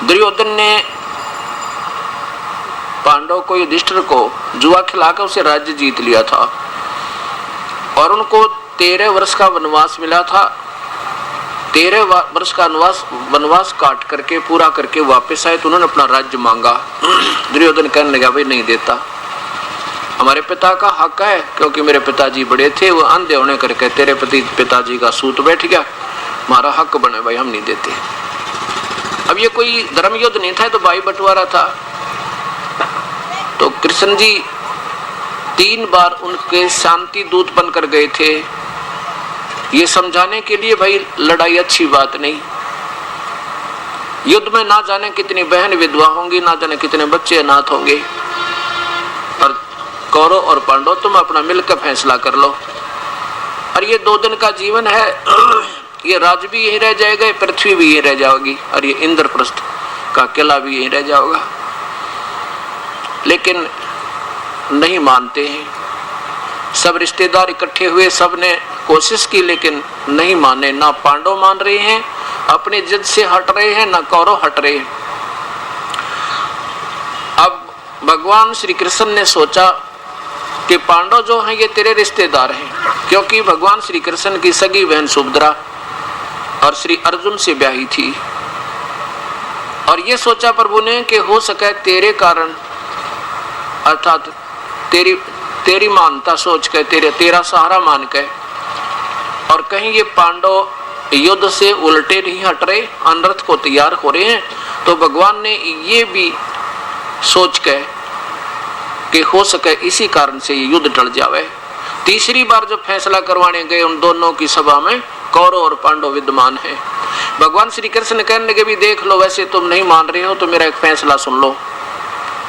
दुर्योधन ने पांडव को, युधिष्ठिर को जुआ खिलाकर उसे राज्य जीत लिया था और उनको 13 वर्ष का वनवास मिला था। 13 वर्ष का वनवास काट करके पूरा करके वापस आए तो उन्होंने अपना राज्य मांगा। दुर्योधन कहने लगा भाई नहीं देता, हमारे पिता का हक है, क्योंकि मेरे पिताजी बड़े थे, वो अंधे होने करके तेरे पिताजी का सूत बैठ गया, हमारा हक बने भाई, हम नहीं देते। अब ये कोई धर्म युद्ध नहीं था, तो भाई बंटवारा था। तो कृष्ण जी 3 बार उनके शांति दूत बनकर गए थे, ये समझाने के लिए भाई लड़ाई अच्छी बात नहीं, युद्ध में ना जाने कितनी बहन विधवा होंगी, ना जाने कितने बच्चे अनाथ होंगे, और कौरव और पांडव तुम अपना मिलकर फैसला कर लो। और ये 2 दिन का जीवन है, ये राज भी यही रह जाएगा, पृथ्वी भी यही रह जाएगी, और ये इंद्रप्रस्थ का किला भी यही रह जाएगा। लेकिन नहीं मानते हैं, सब रिश्तेदार इकट्ठे हुए, सब ने कोशिश की लेकिन नहीं माने। ना पांडव मान रहे हैं, अपनी जिद से हट रहे हैं, ना कौरव हट रहे हैं। अब भगवान श्री कृष्ण ने सोचा कि पांडव जो हैं ये तेरे रिश्तेदार हैं, क्योंकि भगवान श्री कृष्ण की सगी बहन सुभद्रा और श्री अर्जुन से ब्याही थी। और ये सोचा प्रभु ने कि हो सके तेरे कारण, अर्थात तेरी मानता सोच के, तेरा सहारा मान के, और कहीं ये पांडव युद्ध से उल्टे नहीं हट रहे, अनर्थ को तैयार हो रहे हैं, तो भगवान ने ये भी सोच के कि हो सके इसी कारण से ये युद्ध टल जावे। तीसरी बार जब फैसला करवाने गए उन दोनों की सभा में कौरव और पांडव विद्यमान है। भगवान श्री कृष्ण कहने लगे भी देख लो, वैसे तुम नहीं मान रहे हो तो मेरा एक फैसला सुन लो,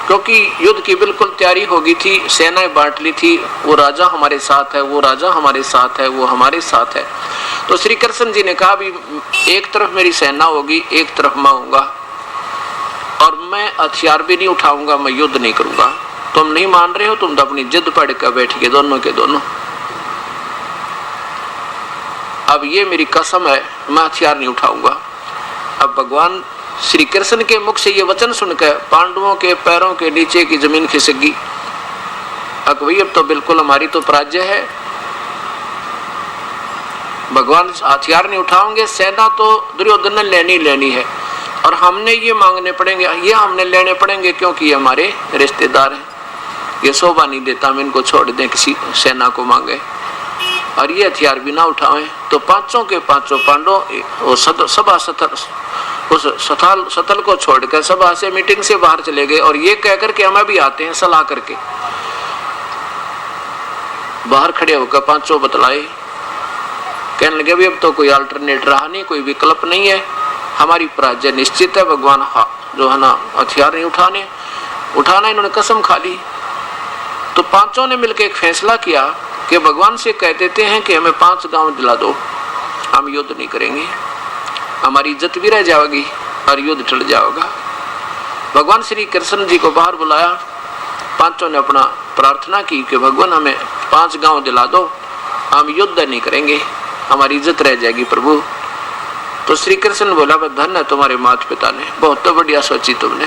क्योंकि युद्ध की बिल्कुल तैयारी हो गई थी, सेनाएं बांट ली थी, वो राजा हमारे साथ है, वो राजा हमारे साथ है, वो हमारे साथ है। तो श्री कृष्ण जी ने कहा भी एक तरफ मेरी सेना होगी, एक तरफ मैं होऊंगा, और मैं हथियार भी नहीं उठाऊंगा, मैं युद्ध नहीं करूंगा। तुम नहीं मान रहे हो, तुम तो अपनी जिद पड़ कर बैठ गए दोनों के दोनों। अब ये मेरी कसम है, मैं हथियार नहीं उठाऊंगा। अब भगवान श्री कृष्ण के मुख से ये वचन सुनकर पांडवों के पैरों के नीचे की जमीन खिसक गई। अब भाई अब तो बिल्कुल हमारी तो पराजय है, भगवान हथियार नहीं उठाओगे, सेना तो दुर्योधन ने लेनी है, और हमने ये मांगने पड़ेंगे, ये हमने लेने पड़ेंगे, क्योंकि ये हमारे रिश्तेदार हैं। ये शोभा नहीं देता हम इनको छोड़ दें, किसी सेना को मांगे और ये हथियार भी ना उठाएं। तो पांचों के पांचों पांडव सभा सथल को छोड़कर सभा से, मीटिंग से बाहर चले गए, और ये कहकर के हमें भी आते हैं सलाह करके। बाहर खड़े होकर पांचों बतलाए, कहने लगे भी अब तो कोई अल्टरनेट रहा नहीं, कोई विकल्प नहीं है, हमारी पराजय निश्चित है। भगवान जो है ना हथियार नहीं उठाना इन्होंने कसम खा ली। तो पांचों ने मिलकर एक फैसला किया कि भगवान से कह देते हैं कि हमें 5 गांव दिला दो, हम युद्ध नहीं करेंगे, हमारी इज्जत भी रह जाएगी और युद्ध टल जाएगा। भगवान श्री कृष्ण जी को बाहर बुलाया, पांचों ने अपना प्रार्थना की कि भगवान हमें 5 गांव दिला दो, हम युद्ध नहीं करेंगे, हमारी इज्जत रह जाएगी प्रभु। तो श्री कृष्ण बोला धन्य है तुम्हारे माता पिता ने, बहुत तो बढ़िया सोची तुमने,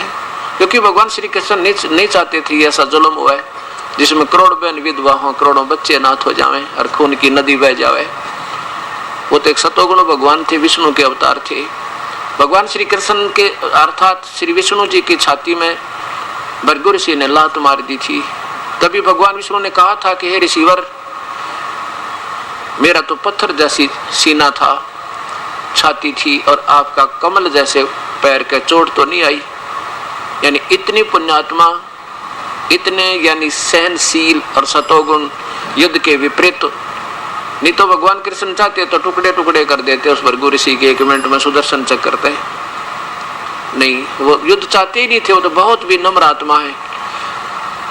क्योंकि भगवान श्री कृष्ण नहीं चाहते थे ऐसा जुल्म हुआ है जिसमें करोड़ बहन विधवा हो, करोड़ों बच्चे अनाथ हो जाएं और खून की नदी बह जाए। वो तो एक सतोगुण भगवान थे, विष्णु के अवतार थे। भगवान श्री कृष्ण के अर्थात श्री विष्णु जी की छाती में भृगु ऋषि ने लात मार दी थी। तभी भगवान विष्णु ने कहा था कि हे ऋषिवर, मेरा तो पत्थर जैसी सीना था, छाती थी, और आपका कमल जैसे पैर के चोट तो नहीं आई। यानी इतनी पुण्यात्मा, इतने यानी सहनशील और सतोगुण, युद्ध के विपरीत। नहीं तो भगवान कृष्ण चाहते तो टुकड़े टुकड़े कर देते उस भृगु ऋषि के, 1 मिनट में सुदर्शन चक्र करते। नहीं, वो युद्ध चाहते ही नहीं थे, वो तो बहुत भी नम्र आत्मा है।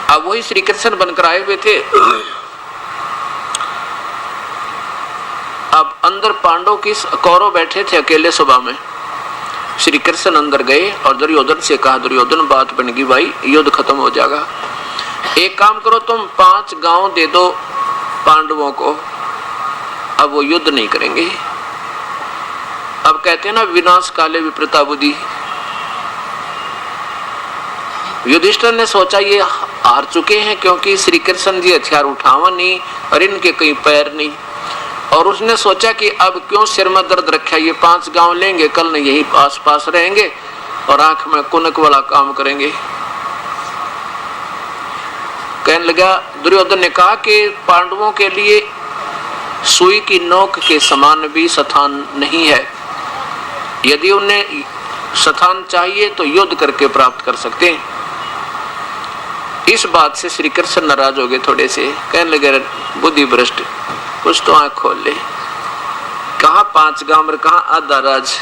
अब वही श्री कृष्ण बनकर आए हुए थे। अब अंदर पांडव की कौरव बैठे थे अकेले सभा में। श्री कृष्ण अंदर गए और दुर्योधन से कहा, दुर्योधन बात बन गई भाई, युद्ध खत्म हो जाएगा, एक काम करो तुम 5 गांव दे दो पांडवों को, अब वो युद्ध नहीं करेंगे। अब कहते हैं ना विनाश काले विपरीता बुद्धि, युधिष्ठिर ने सोचा ये हार चुके हैं, क्योंकि श्री कृष्ण जी हथियार उठावा नहीं और इनके कहीं पैर नहीं। और उसने सोचा कि अब क्यों सिर में दर्द रखा, ये 5 गांव लेंगे, कल न यही पास पास रहेंगे और आंख में कुनक वाला काम करेंगे। कहने लगा, दुर्योधन ने कहा कि पांडवों के लिए सुई की नोक के समान भी स्थान नहीं है, यदि उन्हें स्थान चाहिए तो युद्ध करके प्राप्त कर सकते हैं। इस बात से श्री कृष्ण नाराज हो गए थोड़े से, कहने लगे बुद्धि भ्रष्ट, कुछ तो आंख खोल ले, कहाँ 5 गांव कहाँ आधा राज,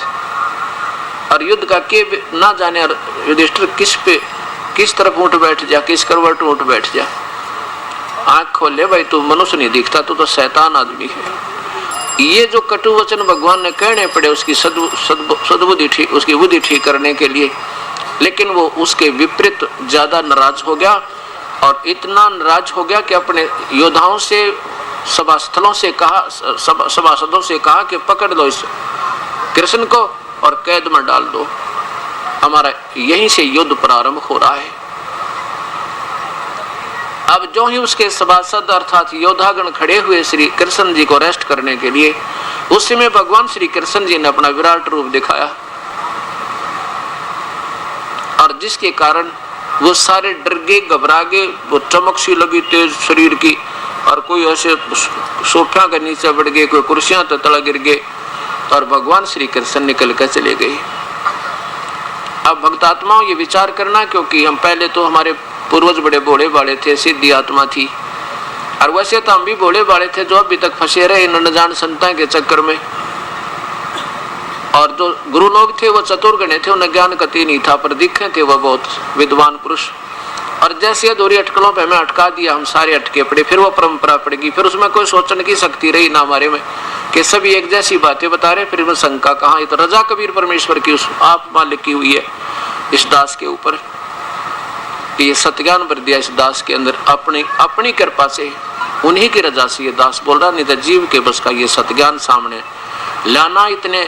और युद्ध का के ना जाने। और युधिष्ठिर किस तरफ उठ बैठ जा, किस करवट उठ बैठ जा, आंख खोल ले भाई, तू मनुष्य नहीं दिखता, तू तो शैतान आदमी है। ये जो कटु वचन भगवान ने कहने पड़े उसकी सद्बुद्धि ठीक, उसकी बुद्धि ठीक करने के लिए, लेकिन वो उसके विपरीत ज्यादा नाराज हो गया। और इतना नाराज हो गया कि अपने योद्धाओं से, सभास्थलों से कहा, सभासदों से कहा कि पकड़ लो इस कृष्ण को और कैद में डाल दो, हमारा यहीं से युद्ध प्रारंभ हो रहा है। अब जो ही उसके सभासद अर्थात योद्धागण खड़े हुए श्री कृष्ण जी को अरेस्ट करने के लिए, उस समय भगवान श्री कृष्ण जी ने अपना विराट रूप दिखाया, और जिसके कारण वो सारे डर गए, घबरा गए, वो चमक सी लगी तेज शरीर की, और कोई ऐसे सोफा के नीचे बढ़ गए, कोई कुर्सियां तो तला गिर गए, और भगवान श्री कृष्ण निकल कर चले गए। अब भक्तात्माओं ये विचार करना, क्योंकि हम पहले तो हमारे पूर्वज बड़े भोले भाले थे, सिद्धि आत्मा थी, और वैसे तो हम भी भोले भाले थे जो अभी तक फंसे रहे इन अनजान संतान के चक्कर में। और जो गुरु लोग थे वो चतुर्गणे थे, उन्हें ज्ञान कति नहीं था, पर दिखे थे वो बहुत विद्वान पुरुष। और जैसे अधूरी अटकलों पे हमें अटका दिया, हम सारे अटके पड़े, फिर वो परंपरा पड़ेगी, फिर उसमें कोई सोचने की शक्ति रही ना हमारे में कि सभी एक जैसी बातें बता रहे, फिर शंका कहाँ। ये तो रजा कबीर परमेश्वर की उस आप मालिक की हुई है इस दास के ऊपर, ये सत्यान भर दिया इस दास के अंदर अपनी कृपा से, उन्हीं की रजा से ये दास बोल रहा, नहीं तो जीव के बस का ये सत्यान सामने लाना। इतने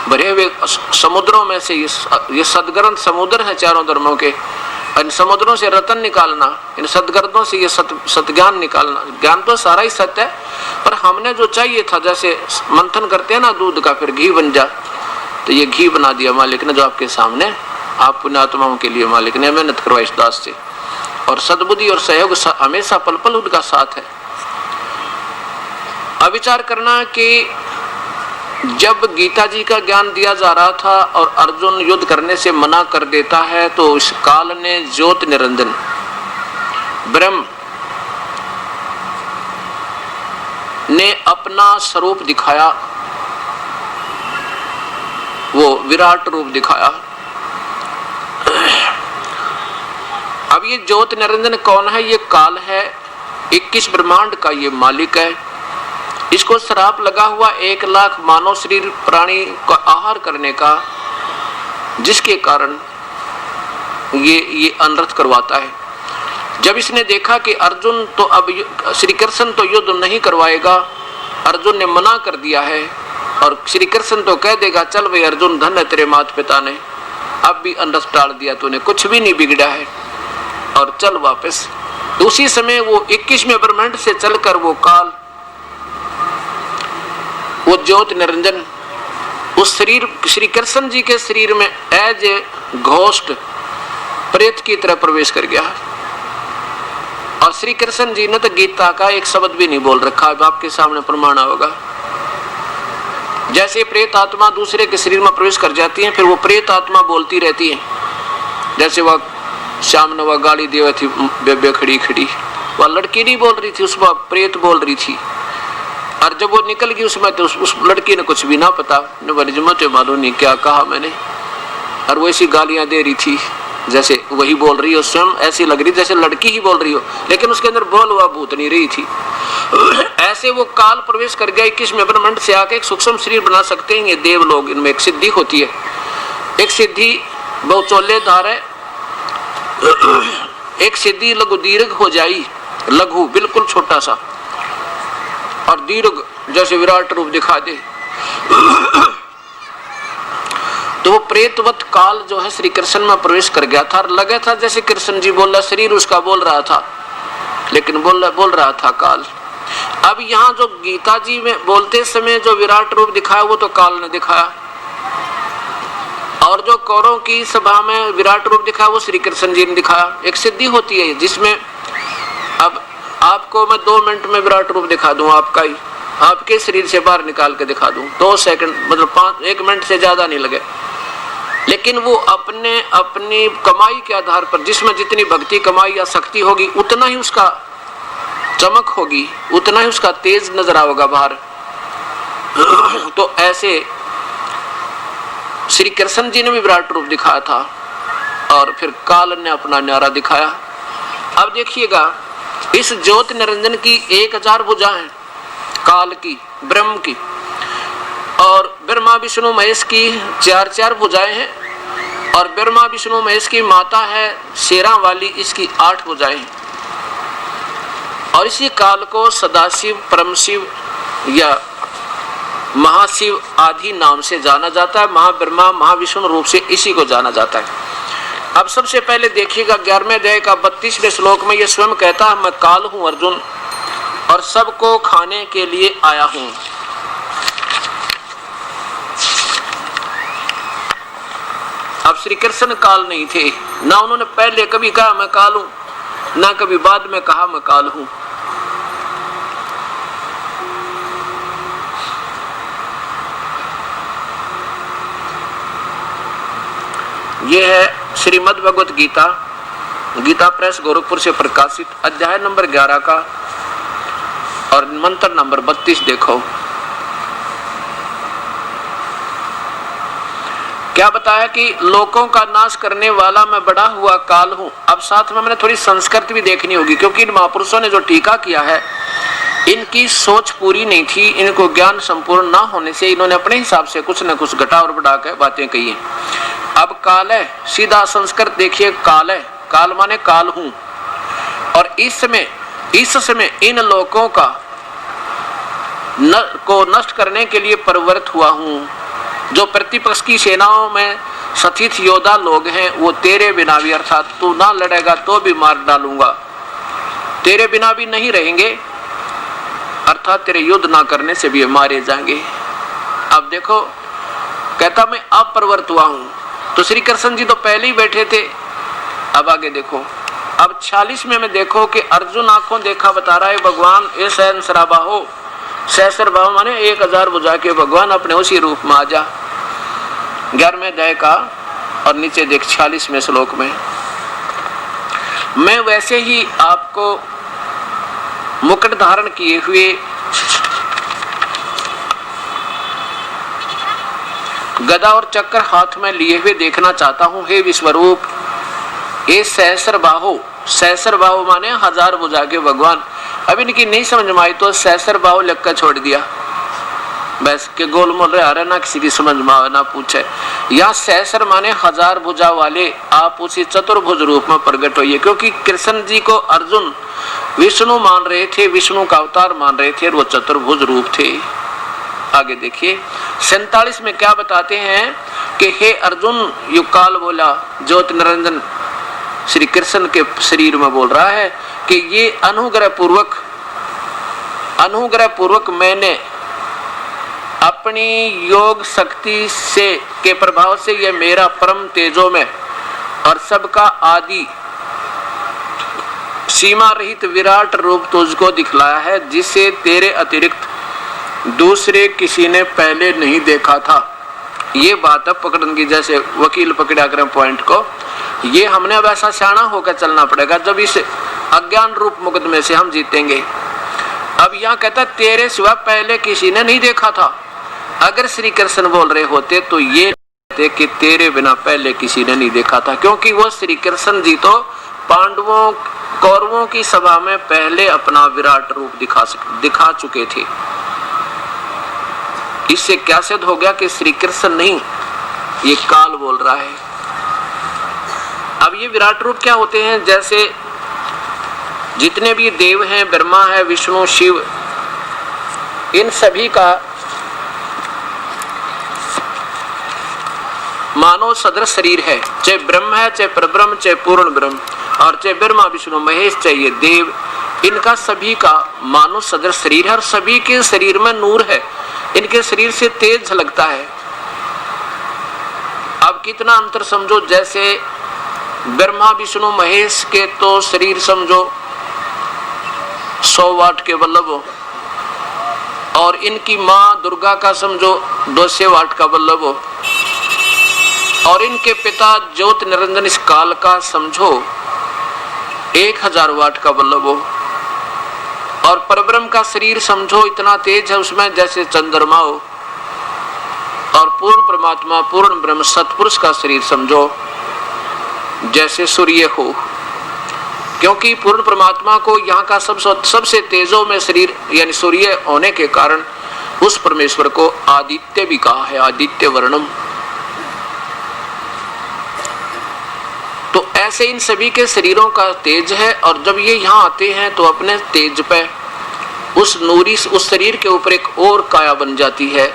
भरे हुए समुद्रों में से ये सदग्रंथ समुद्र है चारों धर्मों के, इन समुद्रों से रतन निकालना, इन सदग्रंथों से ये सत्ज्ञान निकालना। ज्ञान तो सारा ही सत्य है, पर हमने जो चाहिए था, जैसे मंथन करते हैं ना दूध का, फिर घी बन जा, तो ये घी बना दिया मालिक ने, जो आपके सामने आप पुण्यात्माओं के लिए मालिक ने मेहनत करवाई इस दास से। और सद्बुद्धि और सहयोग हमेशा पल पल उनका साथ है। अविचार करना कि जब गीता जी का ज्ञान दिया जा रहा था और अर्जुन युद्ध करने से मना कर देता है, तो इस काल ने ज्योत निरंजन ब्रह्म ने अपना स्वरूप दिखाया, वो विराट रूप दिखाया। अब ये ज्योत निरंजन कौन है? ये काल है, 21 ब्रह्मांड का ये मालिक है। इसको श्राप लगा हुआ 1 लाख मानव शरीर प्राणी का आहार करने का, जिसके कारण ये अनर्थ करवाता है। जब इसने देखा कि अर्जुन तो अब श्री कृष्ण तो युद्ध नहीं करवाएगा, अर्जुन ने मना कर दिया है, और श्री कृष्ण तो कह देगा चल भाई अर्जुन, धन है तेरे माता पिता ने, अब भी अनर्थ टाल दिया तूने, कुछ भी नहीं बिगड़ा है और चल वापस। उसी समय वो 21वें ब्रह्मांड से चलकर वो काल, वो ज्योत निरंजन उस शरीर श्री कृष्ण जी के शरीर में एज ए घोस्ट प्रेत की तरह प्रवेश कर गया। और श्री कृष्ण जी ने तो गीता का एक शब्द भी नहीं बोल रखा, अब आपके सामने प्रमाण होगा। जैसे प्रेत आत्मा दूसरे के शरीर में प्रवेश कर जाती है, फिर वो प्रेत आत्मा बोलती रहती है। जैसे वह शाम ने वह गाली दे थी बेबे खड़ी खड़ी, वह लड़की नहीं बोल रही थी, उस प्रेत बोल रही थी। और जब वो निकल गई उसमें, तो उस लड़की ने कुछ भी ना पता, मालूम नहीं क्या कहा मैंने, और वो ऐसी गालियां दे रही थी जैसे वही बोल रही हो, स्वयं ऐसी लग रही जैसे लड़की ही बोल रही हो, लेकिन उसके अंदर बोल हुआ भूत नहीं रही थी। ऐसे वो काल प्रवेश कर गया, 21वें ब्रह्मांड से आके एक सूक्ष्म शरीर बना सकते हैं ये देव लोग। इनमें एक सिद्धि होती है, एक सिद्धि बहुचोल्लेदार है, एक सिद्धि लघु दीर्घ हो जाई, लघु बिल्कुल छोटा सा और दीर्घ जैसे विराट रूप दिखा दे। तो वो प्रेतवत काल जो है श्री कृष्ण में प्रवेश कर गया था और लगे था जैसे कृष्ण जी बोल रहा, शरीर उसका बोल रहा था, लेकिन बोल रहा था काल। अब यहाँ जो गीता जी में बोलते समय जो विराट रूप दिखाया वो तो काल ने दिखाया, और जो कौरवों की सभा में विराट रूप दिखाया वो श्री कृष्ण जी ने दिखाया। एक सिद्धि होती है जिसमें अब आपको मैं 2 मिनट में विराट रूप दिखा दूं, आपका ही आपके शरीर से बाहर निकाल के दिखा दूं, 2 सेकंड मतलब 1 मिनट से ज्यादा नहीं लगे, लेकिन वो अपनी कमाई के आधार पर, जिसमें जितनी भक्ति कमाई या शक्ति होगी उतना ही उसका चमक होगी, उतना ही उसका तेज नजर आएगा बाहर। तो ऐसे श्री कृष्ण जी ने भी विराट रूप दिखाया था और फिर काल ने अपना न्यारा दिखाया। अब देखिएगा, इस ज्योत निरंजन की 1000 भुजा है, काल की, ब्रह्म की, और ब्रह्मा विष्णु महेश की 4 भुजाएं हैं, और ब्रह्मा विष्णु महेश की माता है शेरा वाली, इसकी 8 भुजाएं हैं। और इसी काल को सदाशिव, परमशिव या महाशिव आदि नाम से जाना जाता है। महाब्रह्मा महाविष्णु रूप से इसी को जाना जाता है। अब सबसे पहले देखिएगा 11वें अध्याय का 32वें श्लोक में ये स्वयं कहता है, मैं काल हूं अर्जुन और सबको खाने के लिए आया हूं। अब श्री कृष्ण काल नहीं थे, ना उन्होंने पहले कभी कहा मैं काल हूं, ना कभी बाद में कहा मैं काल हूं। ये है श्रीमद् भगवत गीता, गीता प्रेस गोरखपुर से प्रकाशित, अध्याय नंबर 11 का और मंत्र नंबर 32 देखो। क्या बताया कि लोकों का नाश करने वाला मैं बड़ा हुआ काल हूं। अब साथ में मैंने थोड़ी संस्कृत भी देखनी होगी, क्योंकि इन महापुरुषों ने जो टीका किया है इनकी सोच पूरी नहीं थी, इनको ज्ञान संपूर्ण ना होने से इन्होंने अपने हिसाब से कुछ न कुछ घटा और बढ़ा के बातें कही है। अब काल है, सीधा संस्कृत देखिए, काल है, काल माने काल हूं, और इस समय इन लोकों का को नष्ट करने के लिए प्रवृत्त हुआ हूं। जो प्रतिपक्ष की सेनाओं में सथित योद्धा लोग हैं वो तेरे बिना भी, अर्थात तू ना लड़ेगा तो भी मार डालूंगा, तेरे बिना भी नहीं रहेंगे, अर्थात तेरे युद्ध ना करने से भी मारे जाएंगे। अब देखो, कहता मैं अब प्रवृत्त हुआ हूं, तो श्री कृष्ण जी तो पहले ही बैठे थे। अब आगे देखो, अब 46 में देखो कि अर्जुन आंखों देखा बता रहा है भगवान ए सहस्राबा हो, सहस्रबाहु माने 1000 भुजा के भगवान अपने उसी रूप में आ जा। 11वें अध्याय का और नीचे देख 46वें श्लोक में, मैं वैसे ही आपको मुकुट धारण किए हुए गदा और चक्र हाथ में लिए हुए देखना चाहता हूं। हे विश्वरूप, ये सहस्रबाहु, सहस्रबाहु माने 1000 भुजा के भगवान। अब इनकी नहीं समझ में आई तो सहस्रबाहु लिख कर छोड़ दिया, बस के गोलमोल रहे आ रहे, ना किसी की समझ में आवे ना पूछे। यहाँ सहस्र माने 1000 भुजा वाले आप उसी चतुर्भुज रूप में प्रकट होइए, क्योंकि कृष्ण जी को अर्जुन विष्णु मान रहे थे, विष्णु का अवतार मान रहे थे और वो चतुर्भुज रूप थे। आगे देखिए 47 में क्या बताते हैं कि हे अर्जुन, युग काल बोला, ज्योत निरंजन श्री कृष्ण के शरीर में बोल रहा है कि ये अनुग्रह पूर्वक मैंने अपनी योग शक्ति से के प्रभाव से ये मेरा परम तेजो में और सबका आदि सीमा रहित विराट रूप तुझको दिखलाया है, जिसे तेरे अतिरिक्त दूसरे किसी ने पहले नहीं देखा था। ये बात अब पकड़न की, जैसे वकील पकड़ा करें पॉइंट को, ये हमने अब ऐसा शाना होकर चलना पड़ेगा जब इस अज्ञान रूप मुकदमे से हम जीतेंगे। अब यहाँ कहता तेरे सिवा पहले किसी ने नहीं देखा था। अगर श्री कृष्ण बोल रहे होते तो ये कहते कि तेरे बिना पहले किसी ने नहीं देखा था, क्योंकि वो श्री कृष्ण जी तो पांडवों कौरवों की सभा में पहले अपना विराट रूप दिखा चुके थे। इससे क्या सिद्ध हो गया कि श्री कृष्ण नहीं, ये काल बोल रहा है। अब ये विराट रूप क्या होते हैं, जैसे जितने भी देव हैं, ब्रह्मा है, विष्णु, शिव, इन सभी का मानव सदृश शरीर है, चाहे ब्रह्म है, चाहे परब्रह्म, चाहे पूर्ण ब्रह्म, और चाहे ब्रह्मा विष्णु महेश, चाहे ये देव, इनका सभी का मानव सदृश शरीर है और सभी के शरीर में नूर है, इनके शरीर से तेज झलकता है। अब कितना अंतर समझो, जैसे ब्रह्मा विष्णु महेश के तो शरीर समझो 100 वाट के बल्लभ हो, और इनकी माँ दुर्गा का समझो 200 वाट का बल्लभ हो, और इनके पिता ज्योति निरंजन इस काल का समझो 1000 वाट का बल्लभ हो, और परब्रह्म का शरीर समझो इतना तेज है उसमें जैसे चंद्रमा हो, और पूर्ण परमात्मा पूर्ण ब्रह्म सतपुरुष का शरीर समझो जैसे सूर्य हो। क्योंकि पूर्ण परमात्मा को यहाँ का सबसे तेजों में शरीर यानी सूर्य होने के कारण उस परमेश्वर को आदित्य भी कहा है, आदित्य वर्णम। तो ऐसे इन सभी के शरीरों का तेज है, और जब ये यहाँ आते हैं तो अपने तेज पे उस नूरी उस शरीर के ऊपर एक और काया बन जाती है,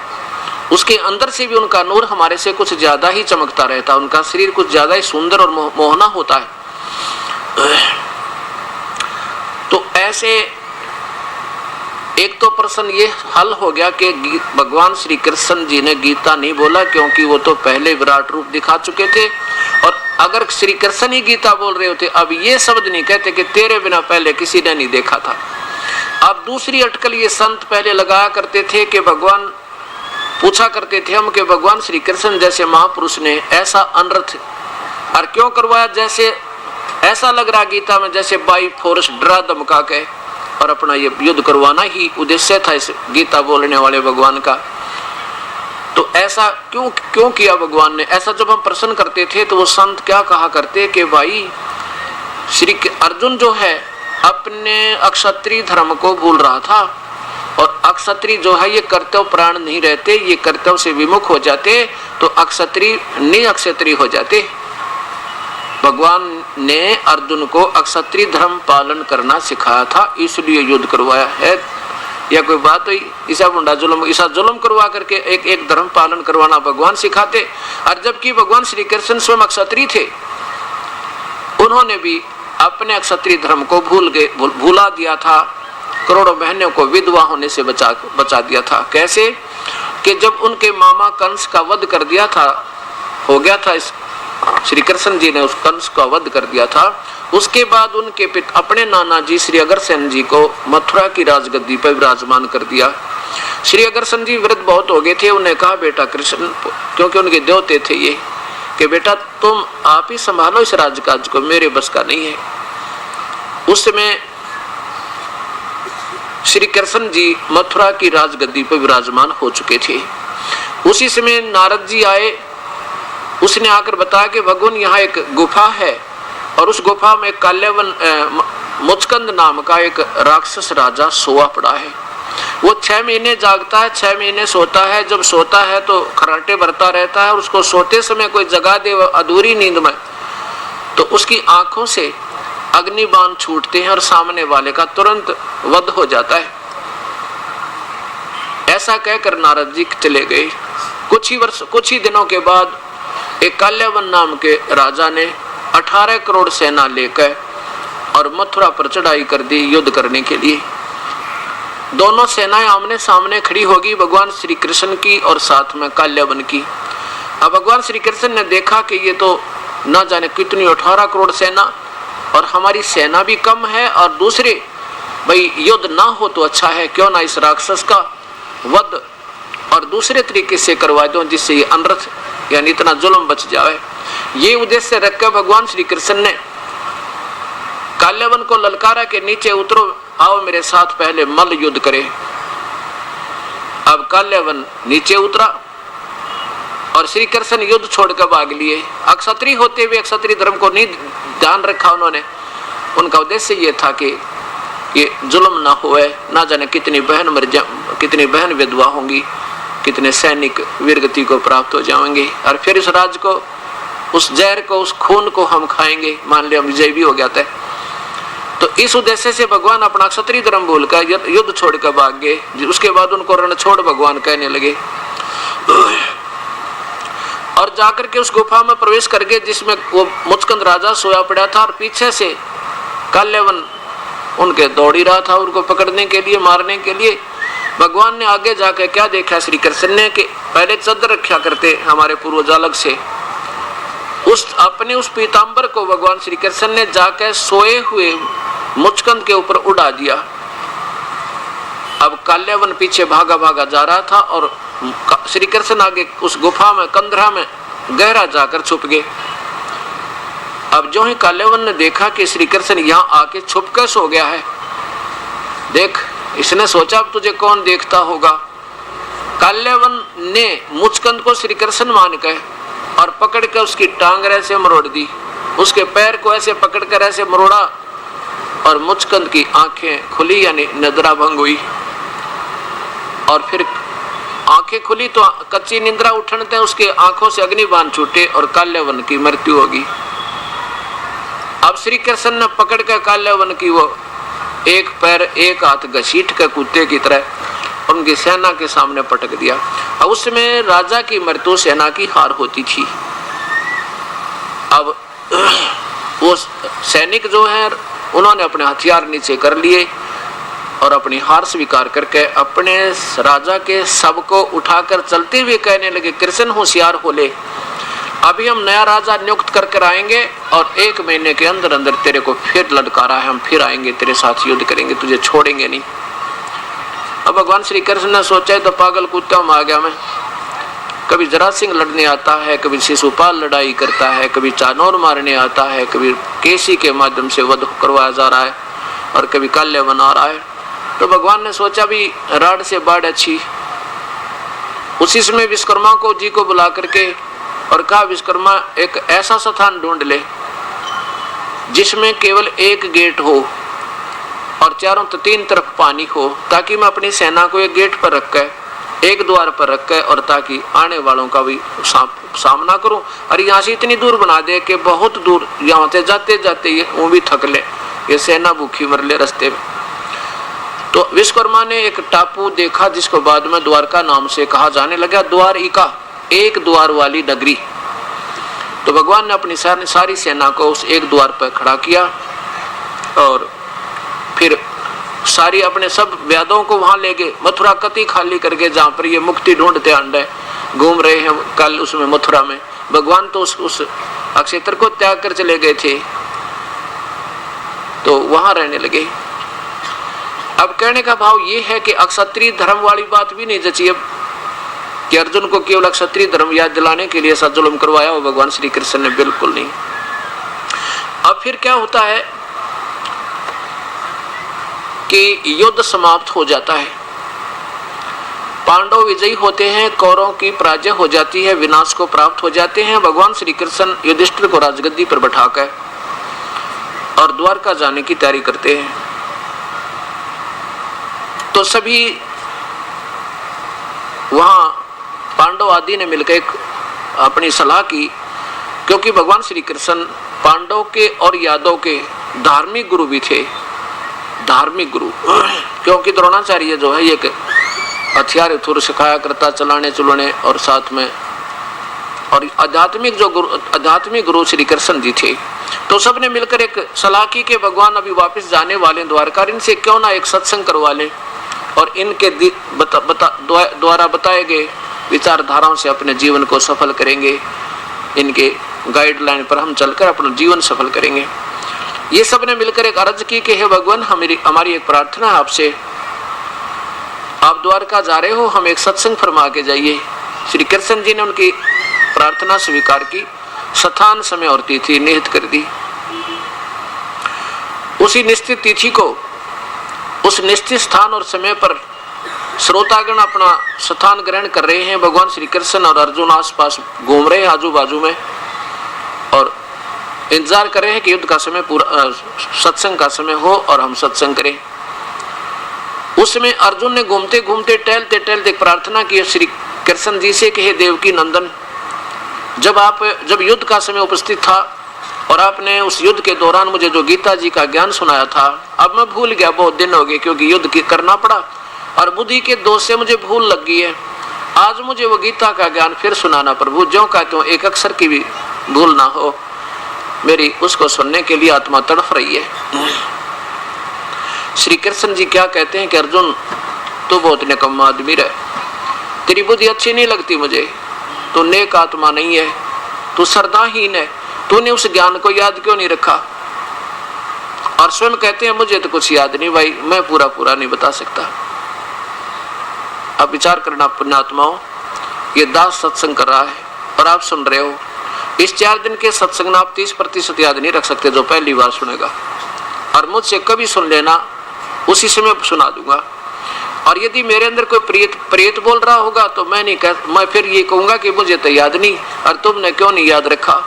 उसके अंदर से भी उनका नूर हमारे से कुछ ज्यादा ही चमकता रहता है, उनका शरीर कुछ ज्यादा ही सुंदर और मोहना होता है। तो ऐसे एक तो प्रश्न ये हल हो गया कि भगवान श्री कृष्ण जी ने गीता नहीं बोला, क्योंकि वो तो पहले विराट रूप दिखा चुके थे, और अगर श्री कृष्ण ही गीता बोल रहे होते अब ये शब्द नहीं कहते कि तेरे बिना पहले किसी ने नहीं देखा था। अब दूसरी अटकल ये संत पहले लगाया करते थे कि भगवान पूछा करते थे हम कि भगवान श्री कृष्ण जैसे महापुरुष ने ऐसा अनर्थ और क्यों करवाया, जैसे ऐसा लग रहा गीता में जैसे बाई फोर्स डरा धमका के और अपना ये युद्ध करवाना ही उद्देश्य था इस गीता बोलने वाले भगवान का। तो ऐसा क्यों किया भगवान ने? ऐसा जब हम प्रश्न करते थे तो वो संत क्या कहा करते कि भाई श्री अर्जुन जो है अपने अक्षत्रिय धर्म को भूल रहा था, और अक्षत्रिय जो है ये कर्तव्य प्राण नहीं रहते, ये कर्तव्य से विमुख हो जाते तो अक्षत्रिय निअक्षत्रिय हो जाते। भगवान ने अर्जुन को अक्षत्रिय धर्म पालन करना सिखाया था, इसलिए युद्ध करवाया है। या कोई बात हुई? ऐसा जुल्म करवा करके एक धर्म पालन करवाना भगवान सिखाते, और जबकि भगवान श्री कृष्ण स्वयं अक्षत्रिय थे, उन्होंने भी अपने अक्षत्रिय धर्म को भूला दिया था, करोड़ों बहनों को विधवा होने से बचा दिया था। कैसे कि जब उनके मामा कंस का वध कर दिया था, हो गया था, श्री कृष्ण जी ने उस कंस का वध कर दिया था, उसके बाद उनके अपने नाना जी श्री अग्रसेन जी को मथुरा की राजगद्दी पर विराजमान कर दिया। श्री अग्रसेन जी वृद्ध बहुत हो गए थे, उन्हें कहा बेटा कृष्ण, क्योंकि उनके देवते थे ये, कि बेटा तुम आप ही संभालो इस राजकाज को, मेरे बस का नहीं है। उस समय श्री कृष्ण जी मथुरा की राजगद्दी पर विराजमान हो चुके थे। उसी समय नारद जी आए, उसने आकर बताया कि भगवान यहाँ एक गुफा है, और उस गुफा में काल्यवन मुचकंद नाम का एक राक्षस राजा सोया पड़ा है। वो 6 महीने जागता है, 6 महीने सोता है। जब सोता है तो खराटे भरता रहता है, और उसको सोते समय कोई जगा दे अधूरी नींद में तो उसकी आंखों से अग्निबाण छूटते हैं और सामने वाले का तुरंत वध हो जाता है। ऐसा कहकर नारद जी चले गए। कुछ ही दिनों के बाद एक काल्यवन नाम के राजा ने 18 करोड़ सेना लेकर और मथुरा पर चढ़ाई कर दी युद्ध करने के लिए। दोनों सेनाएं आमने सामने खड़ी होगी, भगवान श्री कृष्ण की और साथ में काल्यवन की। अब भगवान श्री कृष्ण ने देखा कि ये तो न जाने कितनी 18 करोड़ सेना, और हमारी सेना भी कम है, और दूसरे भाई युद्ध ना हो तो अच्छा है, क्यों ना इस राक्षस का वध और दूसरे तरीके से करवा दो जिससे ये अनर्थ यानी इतना जुल्म बच जाए। ये उद्देश्य रखकर भगवान श्री कृष्ण ने काल्यवन को ललकारा के नीचे उतरो, आओ मेरे साथ पहले मल्ल युद्ध करे। अब काल्यवन नीचे उतरा और श्री कृष्ण युद्ध छोड़कर भाग लिए। अक्षत्रिय होते हुए अक्षत्रिय धर्म को नहीं ध्यान रखा उन्होंने। उनका उद्देश्य ये था कि ये जुल्म ना होए, ना जाने कितनी बहन विधवा होंगी, कितने सैनिक वीरगति को प्राप्त हो जाएंगे, और फिर इस राज को, उस जहर को, उस खून को हम खाएंगे, मान लिया विजय भी हो गया था। तो इस उद्देश्य से भगवान अपना क्षत्रिय धर्म भूलकर युद्ध छोड़कर भाग गए। उसके बाद उनको रण छोड़ भगवान कहने लगे। और जाकर के उस गुफा में प्रवेश करके जिसमें वो मुचकंद राजा सोया पड़ा था और पीछे से काल्यवन उनके दौड़ ही रहा था उनको पकड़ने के लिए, मारने के लिए। भगवान ने आगे जाकर क्या देखा श्री कृष्ण ने कि पहले चादर रखा करते हमारे पूर्वज अलग से, उस पीतांबर को भगवान श्री कृष्ण ने जाकर सोए हुए मुचकंद के ऊपर उड़ा दिया। अब काल्यवन पीछे भागा भागा जा रहा था और श्री कृष्ण आगे उस गुफा में कंदरा में गहरा जाकर छुप गए। अब जो ही काल्यवन ने देखा कि श्री कृष्ण यहाँ आके छुप कर सो गया है, देख इसने सोचा अब तुझे कौन देखता होगा। काल्यवन ने मुचकंद को श्री कृष्ण मान के और पकड़ कर उसकी टांग ऐसे मरोड़ दी, उसके पैर को ऐसे पकड़ कर ऐसे मरोड़ा और मुचकंद की आंखें खुली यानी निद्रा भंग हुई। और फिर आंखें खुली तो कच्ची निंद्रा उठने उसके आंखों से अग्निबाण छूटे और काल्यवन की मृत्यु होगी। अब श्री कृष्ण ने पकड़ कर काल्यवन की वो एक पैर एक हाथ घसीट कर कुत्ते की तरह उनकी सेना के सामने पटक दिया। अब उसमें राजा की मृत्यु सेना की हार होती थी। अब वो सैनिक जो है उन्होंने अपने हथियार नीचे कर लिए और अपनी हार स्वीकार करके अपने राजा के शव को उठाकर चलते हुए कहने लगे, कृष्ण होशियार हो ले, अभी हम नया राजा नियुक्त कर आएंगे और 1 महीने के अंदर अंदर तेरे को फिर ललकारा है, हम फिर आएंगे तेरे साथ युद्ध करेंगे, तुझे छोड़ेंगे नहीं। अब भगवान श्री कृष्ण ने सोचा तो पागल कुत्ता में आ गया मैं, कभी जरासिंह लड़ने आता है, कभी शिशुपाल लड़ाई करता है, कभी चानौर मारने आता है, कभी केसी के माध्यम से वध करवाया जा रहा है और कभी काल्यवन आ रहा है। तो भगवान ने सोचा भी राड से बाढ़ अच्छी। उसी समय विश्वकर्मा को जी को बुला करके और कहा, विश्वकर्मा एक ऐसा स्थान ढूंढ ले जिसमें केवल एक गेट हो और चारों 3 तरफ पानी हो, ताकि मैं अपनी सेना को एक गेट पर रख कर एक द्वार पर रख कर और ताकि आने वालों का भी सामना करूं। और यहाँ से इतनी दूर बना दे कि बहुत दूर यहाँ से जाते जाते ये वो भी थक ले, ये सेना भूखी मर ले रास्ते में। तो विश्वकर्मा ने एक टापू देखा जिसको बाद में द्वारका नाम से कहा जाने लगा, द्वारिका, एक द्वार वाली नगरी। तो भगवान ने अपनी सारी सेना को उस एक द्वार पर खड़ा किया और फिर सारी अपने सब व्यादों को वहां ले गए, मथुरा कति खाली करके जहां पर ये मुक्ति ढूंढते अंडे घूम रहे हैं कल उसमें मथुरा में। भगवान तो उस अक्षेत्र को त्याग कर चले गए थे, तो वहां रहने लगे। अब कहने का भाव ये है कि अक्षत्रिय धर्म वाली बात भी नहीं जची अब कि अर्जुन को केवल क्षत्रिय धर्म याद दिलाने के लिए ऐसा जुल्म करवाया हो भगवान श्री कृष्ण ने, बिल्कुल नहीं। अब फिर क्या होता है कि युद्ध समाप्त हो जाता है, पांडव विजयी होते हैं, कौरवों की पराजय हो जाती है, विनाश को प्राप्त हो जाते हैं। भगवान श्री कृष्ण युधिष्ठिर को राजगद्दी पर बैठाकर और द्वारका जाने की तैयारी करते हैं। तो सभी वहां पांडव आदि ने मिलकर एक अपनी सलाह की, क्योंकि भगवान श्री कृष्ण पांडव के और यादव के धार्मिक गुरु भी थे, धार्मिक गुरु। क्योंकि द्रोणाचार्य जो है ये हथियार थुर सिखाया करता, चलाने चुलाने और साथ में और आध्यात्मिक गुरु श्री कृष्ण जी थे। तो सबने मिलकर एक सलाह की कि भगवान अभी वापस जाने वाले द्वारका, इनसे क्यों ना एक सत्संग करवा लें और इनके द्वारा बताए गए विचारधाराओं से अपने जीवन को सफल करेंगे, इनके गाइडलाइन पर हम चलकर अपना जीवन सफल करेंगे। ये सब ने मिलकर एक अर्ज की कि हे भगवान, हमारी एक प्रार्थना है आपसे, आप द्वारका जा रहे हो, हम एक सत्संग फरमा के जाइए। श्री कृष्ण जी ने उनकी प्रार्थना स्वीकार की, स्थान समय और तिथि निहित कर दी। उसी निश्चित तिथि को उस निश्चित स्थान और समय पर श्रोतागण अपना स्थान ग्रहण कर रहे हैं। भगवान श्री कृष्ण और अर्जुन आसपास घूम रहे हैं आजू बाजू में और इंतजार कर रहे हैं कि युद्ध का समय पूरा, सत्संग का समय हो और हम सत्संग करें। उस समय अर्जुन ने घूमते घूमते टहलते टहलते प्रार्थना की श्री कृष्ण जी से कि हे देवकी नंदन, जब युद्ध का समय उपस्थित था और आपने उस युद्ध के दौरान मुझे जो गीता जी का ज्ञान सुनाया था, अब मैं भूल गया, बहुत दिन हो गए क्योंकि युद्ध करना पड़ा और बुद्धि के दोष से मुझे भूल लग गई है। आज मुझे वो गीता का ज्ञान फिर सुनाना प्रभु, ज्यों कहते हो एक अक्षर की भी भूल ना हो मेरी, उसको सुनने के लिए आत्मा तड़फ रही है। श्री कृष्ण जी क्या कहते हैं कि अर्जुन तू बहुत निकम्मा आदमी रहे, तेरी बुद्धि अच्छी नहीं लगती मुझे, तू नेक आत्मा नहीं है, तू श्रद्धाहीन है, तूने उस ज्ञान को याद क्यों नहीं रखा। और स्वयं कहते हैं मुझे तो कुछ याद नहीं भाई, मैं पूरा नहीं बता सकता। अब विचार करना पुण्यात्माओं, ये दास सत्संग कर रहा है और आप सुन रहे हो। इस 4 दिन के सत्संग में आप 30% याद नहीं रख सकते जो पहली बार सुनेगा, और मुझसे कभी सुन लेना, उसी से मैं सुना दूंगा। और यदि मेरे अंदर कोई प्रेत बोल रहा होगा तो मैं फिर ये कहूंगा कि मुझे तो याद नहीं और तुमने क्यों नहीं याद रखा।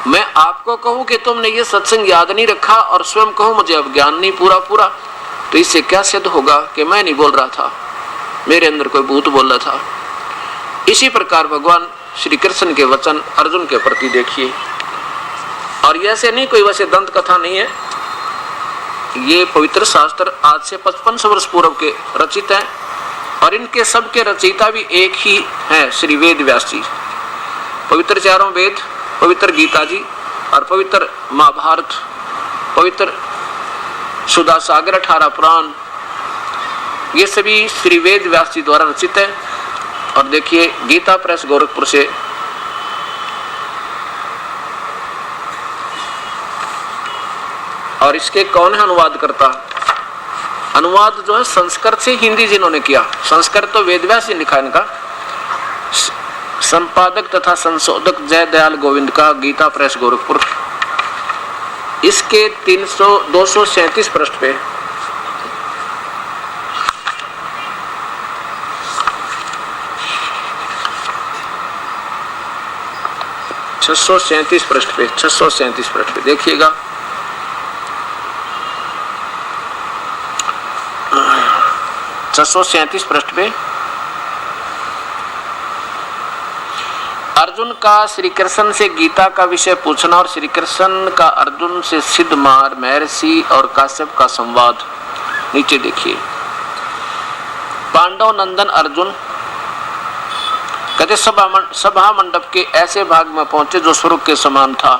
मैं आपको कहूं कि तुमने ये सत्संग याद नहीं रखा और स्वयं कहूं मुझे अब ज्ञान नहीं पूरा, तो इससे क्या सिद्ध होगा कि मैं नहीं बोल रहा था, मेरे अंदर कोई भूत बोल रहा था। इसी प्रकार भगवान श्री कृष्ण के वचन अर्जुन के प्रति देखिए। और ये ऐसे नहीं कोई वैसे दंत कथा नहीं है, ये पवित्र शास्त्र आज से 55 वर्ष पूर्व के रचित हैं और इनके सबके रचयिता भी एक ही हैं, श्री वेद व्यास जी। पवित्र 4 वेद, पवित्र गीता जी और पवित्र महाभारत, पवित्र सुधा सागर 18 पुराण, ये सभी श्री वेद व्यास जी द्वारा रचित है। और देखिए गीता प्रेस गोरखपुर से और इसके कौन है अनुवाद करता, अनुवाद जो है संस्कृत से हिंदी जिन्होंने किया, संस्कृत तो वेद व्यास जी लिखा इनका, संपादक तथा संशोधक जय दयाल गोविंद का, गीता प्रेस गोरखपुर। इसके 237 पृष्ठ पे 637 पृष्ठ पे देखिएगा। पृष्ठ पे अर्जुन का श्री कृष्ण से गीता का विषय पूछना और श्री कृष्ण का अर्जुन से सिद्ध मार, महर्षि और काश्यप का संवाद। नीचे देखिए, पांडव नंदन अर्जुन कहते सभा मंडप के ऐसे भाग में पहुंचे जो स्वर्ग के समान था।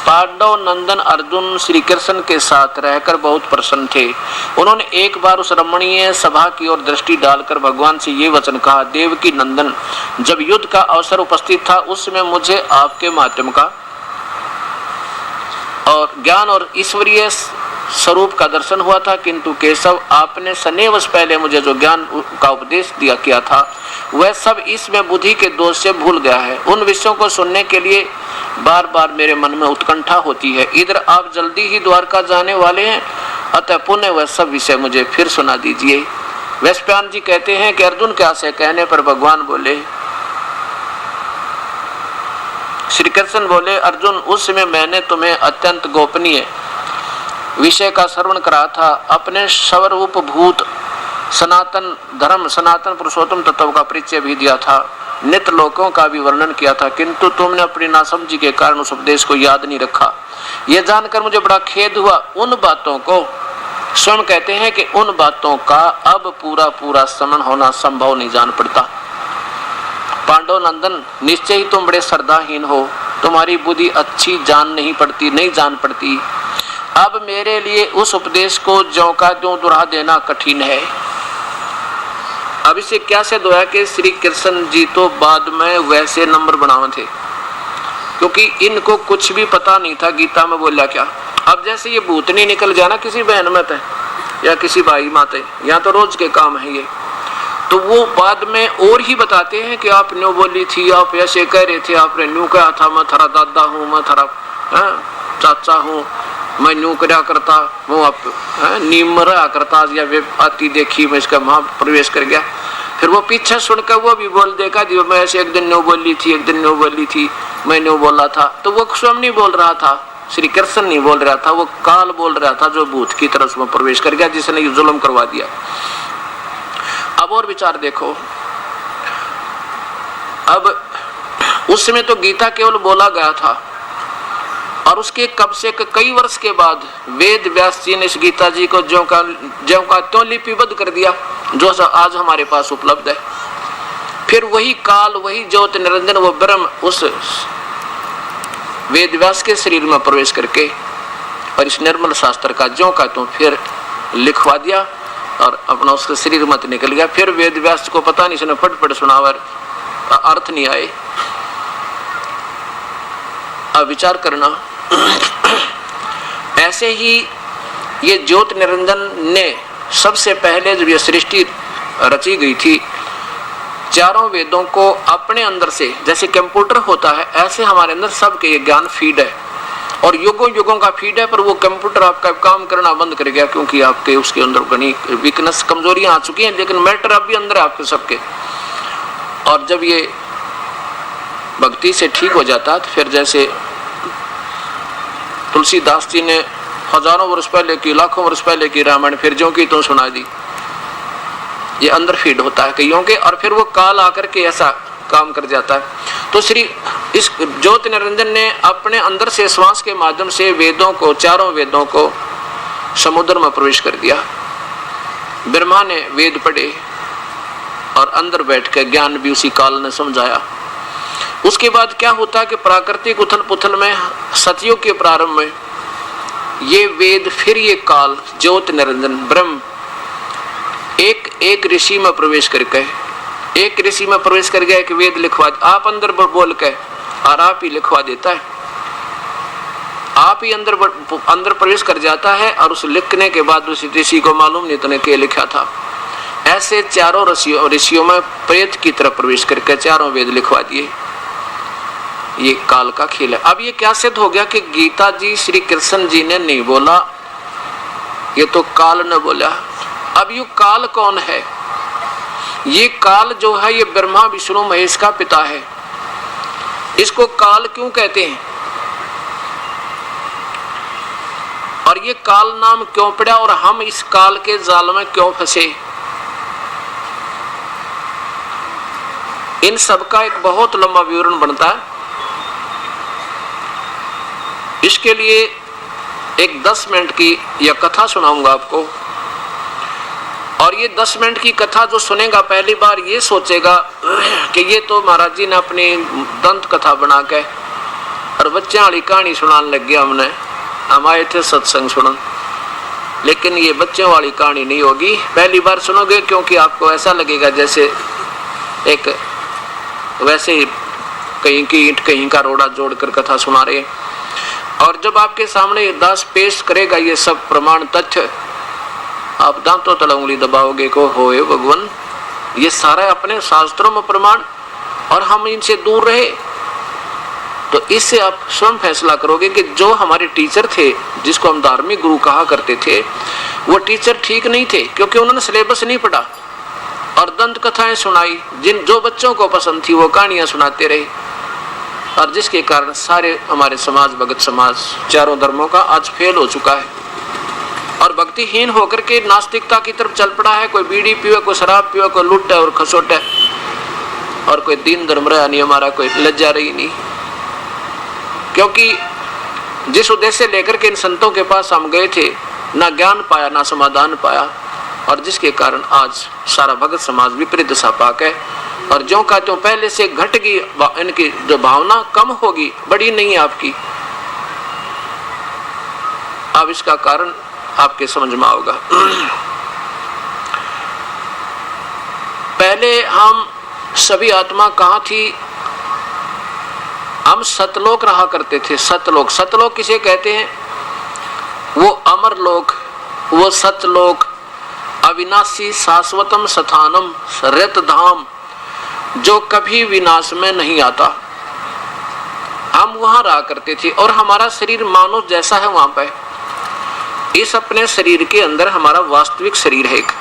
पांडव नंदन अर्जुन श्री कृष्ण के साथ रहकर बहुत प्रसन्न थे। उन्होंने एक बार उस रमणीय सभा की ओर दृष्टि डालकर भगवान से ये वचन कहा, देवकी नंदन, जब युद्ध का अवसर उपस्थित था उस समय मुझे आपके माध्यम का और ज्ञान और ईश्वरीय स्वरूप का दर्शन हुआ था, किंतु केशव आपने सनेवश पहले मुझे जो ज्ञान का उपदेश दिया किया था वह सब इसमें बुद्धि के दोष से भूल गया है। उन विषयों को सुनने के लिए बार बार मेरे मन में उत्कंठा होती है। इधर आप जल्दी ही द्वारका जाने वाले हैं, अतः पुनः वह सब विषय मुझे फिर सुना दीजिए। वैश्पायन जी कहते हैं कि अर्जुन के आशय कहने पर भगवान बोले, श्री कृष्ण बोले, अर्जुन उस समय मैंने तुम्हें अत्यंत गोपनीय विषय का श्रवण करा था, अपने स्वरूप भूत सनातन धर्म, सनातन पुरुषोत्तम तत्व का परिचय भी दिया था, नित्य लोकों का भी वर्णन किया था, किंतु तुमने अपनी नासमझी के कारण उस उपदेश को याद नहीं रखा। यह जानकर मुझे बड़ा खेद हुआ। उन बातों को स्वयं कहते हैं कि उन बातों का अब पूरा स्मरण होना संभव नहीं जान पड़ता। पांडव नंदन, निश्चय ही तुम बड़े श्रद्धाहीन हो, तुम्हारी बुद्धि अच्छी नहीं जान पड़ती। अब मेरे लिए उस उपदेश को ज्यों का त्यों दोहरा देना कठिन है। अब इसे क्या सिद्ध हुआ कि श्री कृष्ण जी तो बाद में वैसे नंबर बनावे थे, क्योंकि इनको कुछ भी पता नहीं था गीता में बोला क्या। अब जैसे ये भूतनी निकल जाना किसी बहन में थे या किसी भाई माते, यहाँ तो रोज के काम है ये, तो वो बाद में और ही बताते हैं कि आप न्यू बोली थी, आप ऐसे कह रहे थे, आपने न्यू कहा था, मैं थारा दादा हूँ, मैं थारा चाचा हूँ, मैं न्यू करया करता, वो आप नीम रहा करता, या वे आती देखी मैं इसका वहां प्रवेश कर गया। फिर वो पीछे सुनकर वो भी बोल देगा जी मैं ऐसे एक दिन न्यू बोली थी, एक दिन न्यू बोली थी, मैं न्यू बोला था। तो वो स्वयं नहीं बोल रहा था, श्री कृष्ण नहीं बोल रहा था, वो काल बोल रहा था जो भूत की तरह उसमें प्रवेश कर गया, जिसने ये जुल्म करवा दिया। अब और विचार देखो, अब उस समय तो गीता केवल बोला गया था और उसके कब से कई वर्ष के बाद वेद व्यास जी ने इस गीता जी को ज्यों का त्यों लिपिबद्ध कर दिया, जो आज हमारे पास उपलब्ध है। फिर वही काल, वही ज्योति निरंजन, वो ब्रह्म उस वेद व्यास के शरीर में प्रवेश करके और इस निर्मल शास्त्र का ज्यों का त्यों फिर लिखवा दिया और अपना उसके शरीर मत निकल गया। फिर वेद व्यास को पता नहीं, इसने फट सुनावर अर्थ नहीं आए। अब विचार करना, ऐसे ही ये ज्योति निरंजन ने सबसे पहले जब ये सृष्टि रची गई थी, चारों वेदों को अपने अंदर से, जैसे कंप्यूटर होता है ऐसे हमारे अंदर सबके ये ज्ञान फीड है और युगों युगों का फीड है। पर वो कंप्यूटर आपका काम करना बंद कर गया क्योंकि आपके उसके अंदर घनी वीकनेस, कमजोरियां आ चुकी हैं, लेकिन मैटर अब भी अंदर है आपके सबके। और जब ये भक्ति से ठीक हो जाता तो फिर जैसे तुलसीदास जी ने हजारों वर्ष पहले की, लाखों वर्ष पहले की रामायण फिर ज्यों की त्यों सुना दी, ये अंदर फीड होता है कईयों के, और फिर वो काल आकर के ऐसा काम कर जाता है। तो श्री इस ज्योति निरंजन ने अपने अंदर से श्वास के माध्यम से वेदों को, चारों वेदों को समुद्र में प्रवेश कर दिया। ब्रह्मा ने वेद पढ़े और अंदर बैठ कर ज्ञान भी उसी काल ने समझाया। उसके बाद क्या होता है कि प्राकृतिक उथल पुथल में, सतयुग के प्रारंभ में ये वेद, फिर ये काल ज्योति निरंजन ब्रह्म एक एक ऋषि में प्रवेश करके, एक ऋषि में प्रवेश कर गया कि वेद लिखवा, आप अंदर बोल के और आप ही लिखवा देता है, आप ही अंदर प्रवेश कर जाता है और उस लिखने के बाद उस ऋषि को मालूम नहीं तूने क्या लिखा था। ऐसे चारों ऋषियों में प्रेत की तरफ प्रवेश करके चारों वेद लिखवा दिए। ये काल का खेल है। अब ये क्या सिद्ध हो गया कि गीता जी श्री कृष्ण जी ने नहीं बोला, ये तो काल ने बोला। अब ये काल कौन है? ये काल जो है ये ब्रह्मा विष्णु महेश का पिता है। इसको काल क्यों कहते हैं और ये काल नाम क्यों पड़ा और हम इस काल के जाल में क्यों फंसे? इन सब का एक बहुत लंबा विवरण बनता है। इसके लिए एक 10 मिनट की यह कथा सुनाऊंगा आपको, और ये 10 मिनट की कथा जो सुनेगा पहली बार ये सोचेगा कि ये तो महाराज जी ने अपनी दंत कथा बना के और बच्चों वाली कहानी सुनाने लग गया। हम आए थे सत्संग सुनन, लेकिन ये बच्चों वाली कहानी नहीं होगी। पहली बार सुनोगे क्योंकि आपको ऐसा लगेगा जैसे एक वैसे ही कहीं की ईंट कहीं का रोड़ा जोड़कर कथा सुना रहे। और जब आपके सामने दास पेश करेगा ये सब प्रमाण तथ्य, आप दांतों तले उंगली दबाओगे को होए भगवान, ये सारा अपने शास्त्रों में प्रमाण और हम इनसे दूर रहे। तो इससे आप स्वयं फैसला करोगे कि जो हमारे टीचर थे, जिसको हम धार्मिक गुरु कहा करते थे, वो टीचर ठीक नहीं थे, क्योंकि उन्होंने सिलेबस नहीं पढ़ा और दंत कथाएं सुनाई। जो बच्चों को पसंद थी वो कहानियां सुनाते रहे, और जिसके कारण सारे हमारे समाज, भगत समाज, चारों धर्मों का आज फेल हो चुका है और भक्तिहीन होकर के नास्तिकता की तरफ चल पड़ा है। कोई बीड़ी पीवे, कोई शराब पीवे, कोई लुटे और खसोटे, और कोई दीन धर्म रहा नहीं हमारा, कोई लज्जा रही नहीं। क्योंकि जिस उद्देश्य लेकर के इन संतों के पास हम गए थे, ना ज्ञान पाया ना समाधान पाया, और जिसके कारण आज सारा भगत समाज विपरीत दशा पाक है। और ज्यों का त्यों पहले से घट गई, इनकी जो भावना कम होगी, बड़ी नहीं है आपकी। अब इसका कारण आपके समझ में आओगा। पहले हम सभी आत्मा कहाँ थी? हम सतलोक रहा करते थे। सतलोक, सतलोक किसे कहते हैं? वो अमर लोक, वो सतलोक, अविनाशी शाश्वतम स्थानम रत धाम, जो कभी विनाश में नहीं आता। हम वहां रहा करते थे और हमारा शरीर मानव जैसा है वहां पे। इस अपने शरीर के अंदर हमारा वास्तविक शरीर है एक,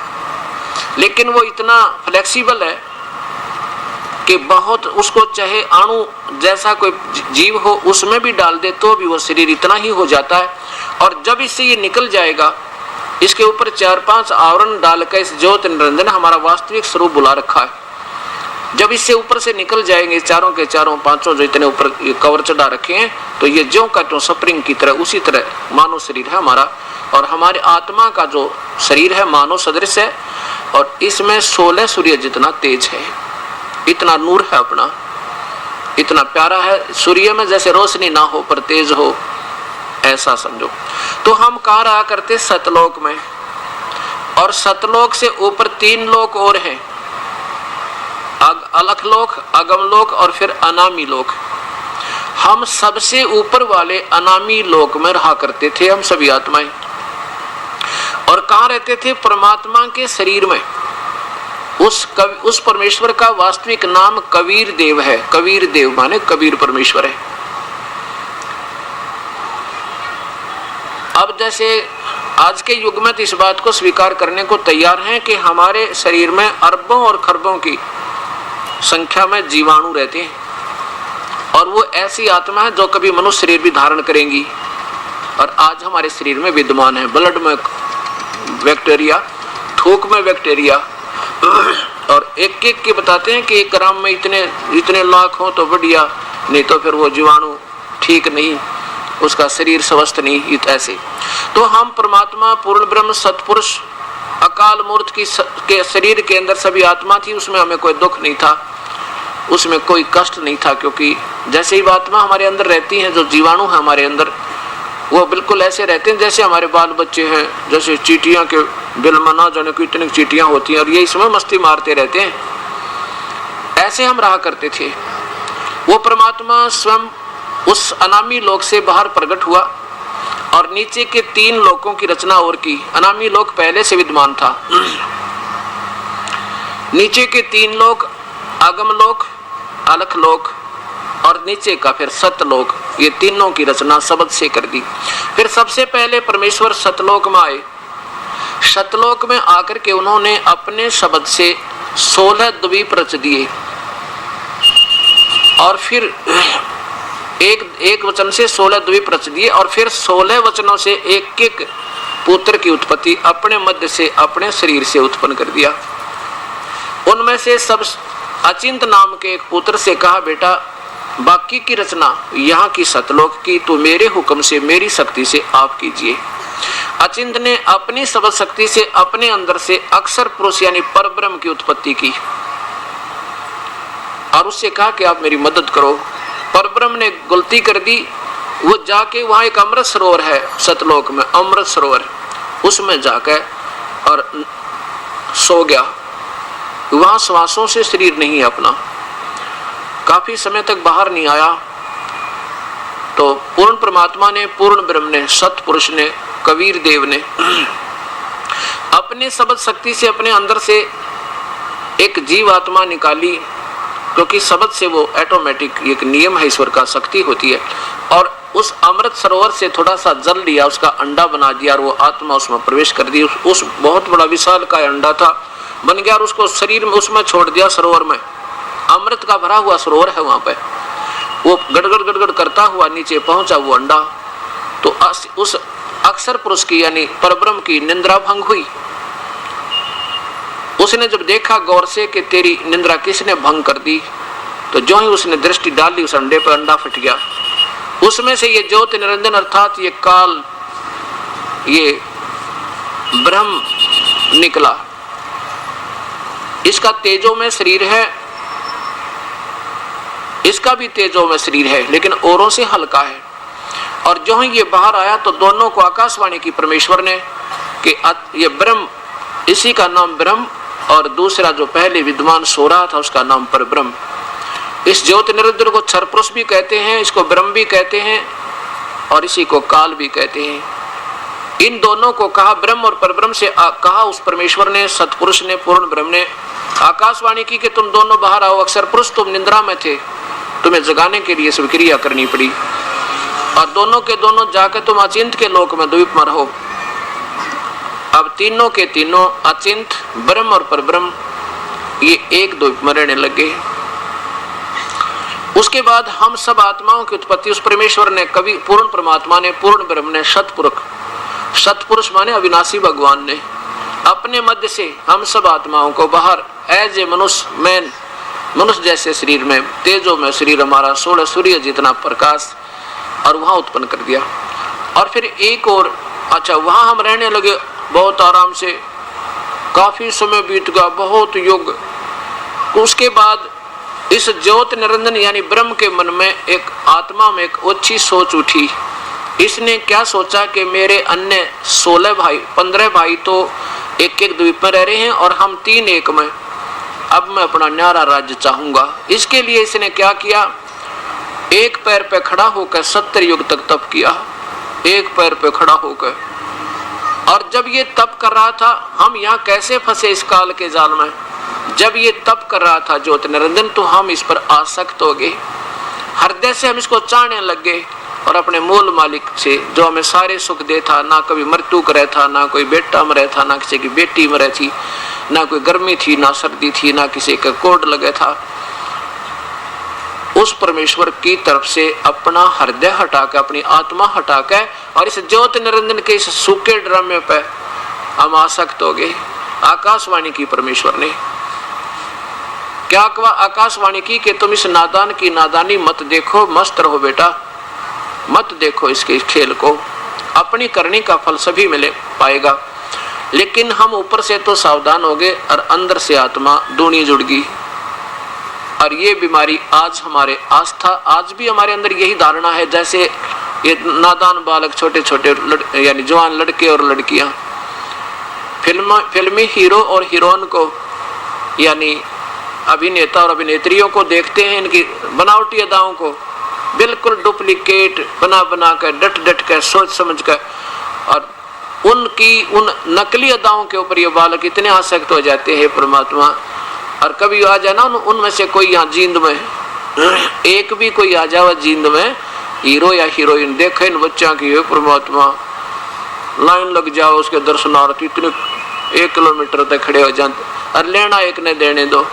लेकिन वो इतना फ्लेक्सिबल है कि बहुत, उसको चाहे अणु जैसा कोई जीव हो उसमें भी डाल दे तो भी वो शरीर इतना ही हो जाता है। और जब इससे ये निकल जाएगा, इसके ऊपर 4-5 आवरण डालकर इस ज्योति निरंजन हमारा वास्तविक स्वरूप बुला रखा है। जब इससे ऊपर से निकल जाएंगे चारों के चारों, पांचों जो इतने ऊपर कवर चढ़ा रखे हैं, तो ये ज्यों का त्यों स्प्रिंग की तरह उसी तरह मानव शरीर है हमारा। और हमारे आत्मा का जो शरीर है मानव सदृश है, और इसमें 16 सूर्य जितना तेज है। इतना नूर है अपना, इतना प्यारा है। सूर्य में जैसे रोशनी ना हो पर तेज हो, ऐसा समझो। तो हम कहाँ रहा करते? सतलोक में। और सतलोक से ऊपर 3 लोक और हैं, अलख लोक, अगम लोक और फिर अनामी लोक। हम सबसे ऊपर वाले अनामी लोक में रहा करते थे हम सभी आत्माएं। और कहाँ रहते थे? परमात्मा के शरीर में। उस परमेश्वर का वास्तविक नाम कबीर देव है। कबीर देव माने कबीर परमेश्वर है। अब जैसे आज के युग में तो इस बात को स्वीकार करने को तैयार हैं कि हमारे शरीर में अरबों और खरबों की संख्या में जीवाणु रहते हैं, और वो ऐसी आत्मा है जो कभी मनुष्य शरीर भी धारण करेंगी, और आज हमारे शरीर में विद्यमान है। ब्लड में बैक्टीरिया, थूक में बैक्टीरिया, और एक एक के बताते हैं कि 1 ग्राम में इतने लाख हो तो बढ़िया, नहीं तो फिर वो जीवाणु ठीक नहीं, उसका शरीर स्वस्थ नहीं। ऐसे तो हम परमात्मा पूर्ण ब्रह्म सतपुरुष अकाल मूर्त के शरीर के अंदर सभी आत्मा थी। उसमें हमें कोई दुख नहीं था, उसमें कोई कष्ट नहीं था, क्योंकि जैसे ही आत्मा हमारे अंदर रहती है, जो जीवाणु है हमारे अंदर, वो बिल्कुल ऐसे रहते हैं जैसे हमारे बाल बच्चे हैं। जैसे चींटियां के बिल में ना जाने को इतनी चींटियां होती हैं और ये इसमें मस्ती मारते रहते हैं, ऐसे हम रहा करते थे। वो परमात्मा स्वयं उस अनामी लोक से बाहर प्रकट हुआ और नीचे के 3 लोकों की रचना और की। अनामी लोक पहले से विद्यमान था। नीचे के 3 लोक आगम लोक, अलख लोक और नीचे का फिर सतलोक, ये तीनों की रचना शब्द से कर दी। फिर सबसे पहले परमेश्वर सतलोक में आए। सतलोक में आकर के उन्होंने अपने शब्द से 16 द्वीप रच दिए, और फिर एक वचन से 16 द्वीप रच दिए, और फिर 16 वचनों से एक पुत्र की उत्पत्ति अपने मध्य से, अपने शरीर से उत्पन्न कर दिया। उनमें से सब अचिंत नाम के एक पुत्र से कहा, बेटा बाकी की रचना यहाँ की सतलोक की तो मेरे हुक्म से, मेरी शक्ति से आप कीजिए। अचिंत ने अपनी शब्द शक्ति से अपने अंदर से अक्षर पुरुष यानी परब्रह्म की उत्पत्ति की, और उससे कहा कि आप मेरी मदद करो। परब्रह्म ने गलती कर दी, वो जाके वहां एक अमृत सरोवर है सतलोक में, अमृत सरोवर, उसमें जाकर और सो गया। वहां श्वासों से शरीर नहीं है अपना, काफी समय तक बाहर नहीं आया। तो पूर्ण परमात्मा ने, पूर्ण ब्रह्म ने, सतपुरुष ने, कबीर देव ने अपने शब्द शक्ति से अपने अंदर से एक जीव आत्मा निकाली, क्योंकि शब्द से वो ऑटोमेटिक, एक नियम है ईश्वर का, शक्ति होती है। और उस अमृत सरोवर से थोड़ा सा जल लिया, उसका अंडा बना दिया और वो आत्मा उसमें प्रवेश कर दी। उस बहुत बड़ा विशाल का अंडा था, बन गया, और उसको शरीर में उसमें छोड़ दिया सरोवर में। अमृत का भरा हुआ सरोवर है वहां पे। वो गड़गड़ गड़गड़ करता हुआ नीचे पहुंचा वो अंडा। तो उस अक्षर पुरुष की यानी परब्रह्म की निंद्रा भंग हुई। उसने जब देखा गौर से कि तेरी निंद्रा किसने भंग कर दी, तो जो ही उसने दृष्टि डाली उस अंडे पर, अंडा फट गया। उसमें से ये ज्योति निरंजन अर्थात ये काल, ये ब्रह्म निकला। इसका तेजो में शरीर है, इसका भी तेजो में शरीर है, लेकिन औरों से हल्का है। और जो ही ये बाहर आया तो दोनों को आकाशवाणी की परमेश्वर ने कि ये ब्रह्म, इसी का नाम ब्रह्म, और दूसरा जो पहले विद्वान सो रहा था उसका नाम परब्रह्म। इस ज्योति निरंजन को क्षर पुरुष भी कहते हैं, इसको ब्रह्म भी कहते हैं, और इसी को काल भी कहते हैं। इन दोनों को कहा ब्रह्म और परब्रह्म से कहा उस परमेश्वर ने, सतपुरुष ने, पूर्ण ब्रह्म ने आकाशवाणी की कि तुम दोनों बाहर आओ। अक्षर पुरुष तुम निंद्रा में थे, तुम्हें जगाने के लिए सब क्रिया करनी पड़ी, और दोनों के दोनों जाकर तुम अचिंत के लोक में द्वीप में रहो। अब तीनों के तीनों अचिंत, ब्रह्म और परब्रह्म ये एक द्वीप में रहने लगे। उसके बाद हम सब आत्माओं की उत्पत्ति उस परमेश्वर ने, कभी पूर्ण परमात्मा ने, पूर्ण ब्रह्म ने, सतपुरुष माने अविनाशी भगवान ने अपने मध्य से हम सब आत्माओं को बाहर एज ए मनुष्य जैसे शरीर में, तेजो में शरीर हमारा, 16 सूर्य जितना प्रकाश, और वहां उत्पन्न कर दिया। और फिर एक और, अच्छा वहां हम रहने लगे बहुत आराम से, काफी समय बीत गया, बहुत युग। उसके बाद इस ज्योत निरंजन यानी ब्रह्म के मन में एक आत्मा में एक अच्छी सोच उठी। इसने क्या सोचा कि मेरे अन्य 16 भाई 15 भाई तो एक एक द्वीप में रह रहे हैं और हम 3 एक में, अब मैं अपना न्यारा राज्य चाहूंगा। इसके लिए इसने क्या किया, एक पैर पे खड़ा होकर 70 युग तक तप किया, एक पैर पे खड़ा होकर। और जब ये तप कर रहा था, हम यहाँ कैसे फंसे इस काल के जाल में, जब ये तप कर रहा था ज्योति निरंजन, तो हम इस पर आसक्त हो गए, हृदय से हम इसको चाहने लग गए और अपने मूल मालिक से जो हमें सारे सुख दे था, ना कभी मृत्यु करे था, ना कोई बेटा मरे था, ना किसी की बेटी मरे थी, ना कोई गर्मी थी, ना सर्दी थी, ना किसी का कोड लगे था, उस परमेश्वर की तरफ से अपना हृदय हटाकर, अपनी आत्मा हटाकर और इस ज्योति निरंजन के इस सूखे ड्रामे पे हम आसक्त हो गए। आकाशवाणी की परमेश्वर ने क्या कहा, आकाशवाणी की कि तुम इस नादान की नादानी मत देखो, मस्त रहो बेटा, मत देखो इसके खेल को, अपनी करनी का फल सभी मिले पाएगा। लेकिन हम ऊपर से तो सावधान हो गए और अंदर से आत्मा दूनी जुड़ गई। और ये बीमारी आज हमारे आस्था, आज भी हमारे अंदर यही धारणा है, जैसे ये नादान बालक, छोटे छोटे यानी जवान लड़के और लड़कियां फिल्मी हीरो और हीरोइन को यानी अभिनेता और अभिनेत्रियों को देखते हैं, इनकी बनावटी अदाओं को बिल्कुल डुप्लीकेट बना बना कर, डट डट कर, सोच समझ कर, और उनकी उन नकली अदाओं के ऊपर ये बालक इतने आसक्त हो जाते हैं परमात्मा। और कभी आ जाए ना उनमें से कोई यहाँ जींद में, एक भी कोई आ जाए जींद में हीरो या हीरोइन, देखे इन बच्चा की परमात्मा, लाइन लग जाओ उसके दर्शनार्थ, इतने 1 किलोमीटर तक खड़े हो जाते, और लेना एक ने देने दो,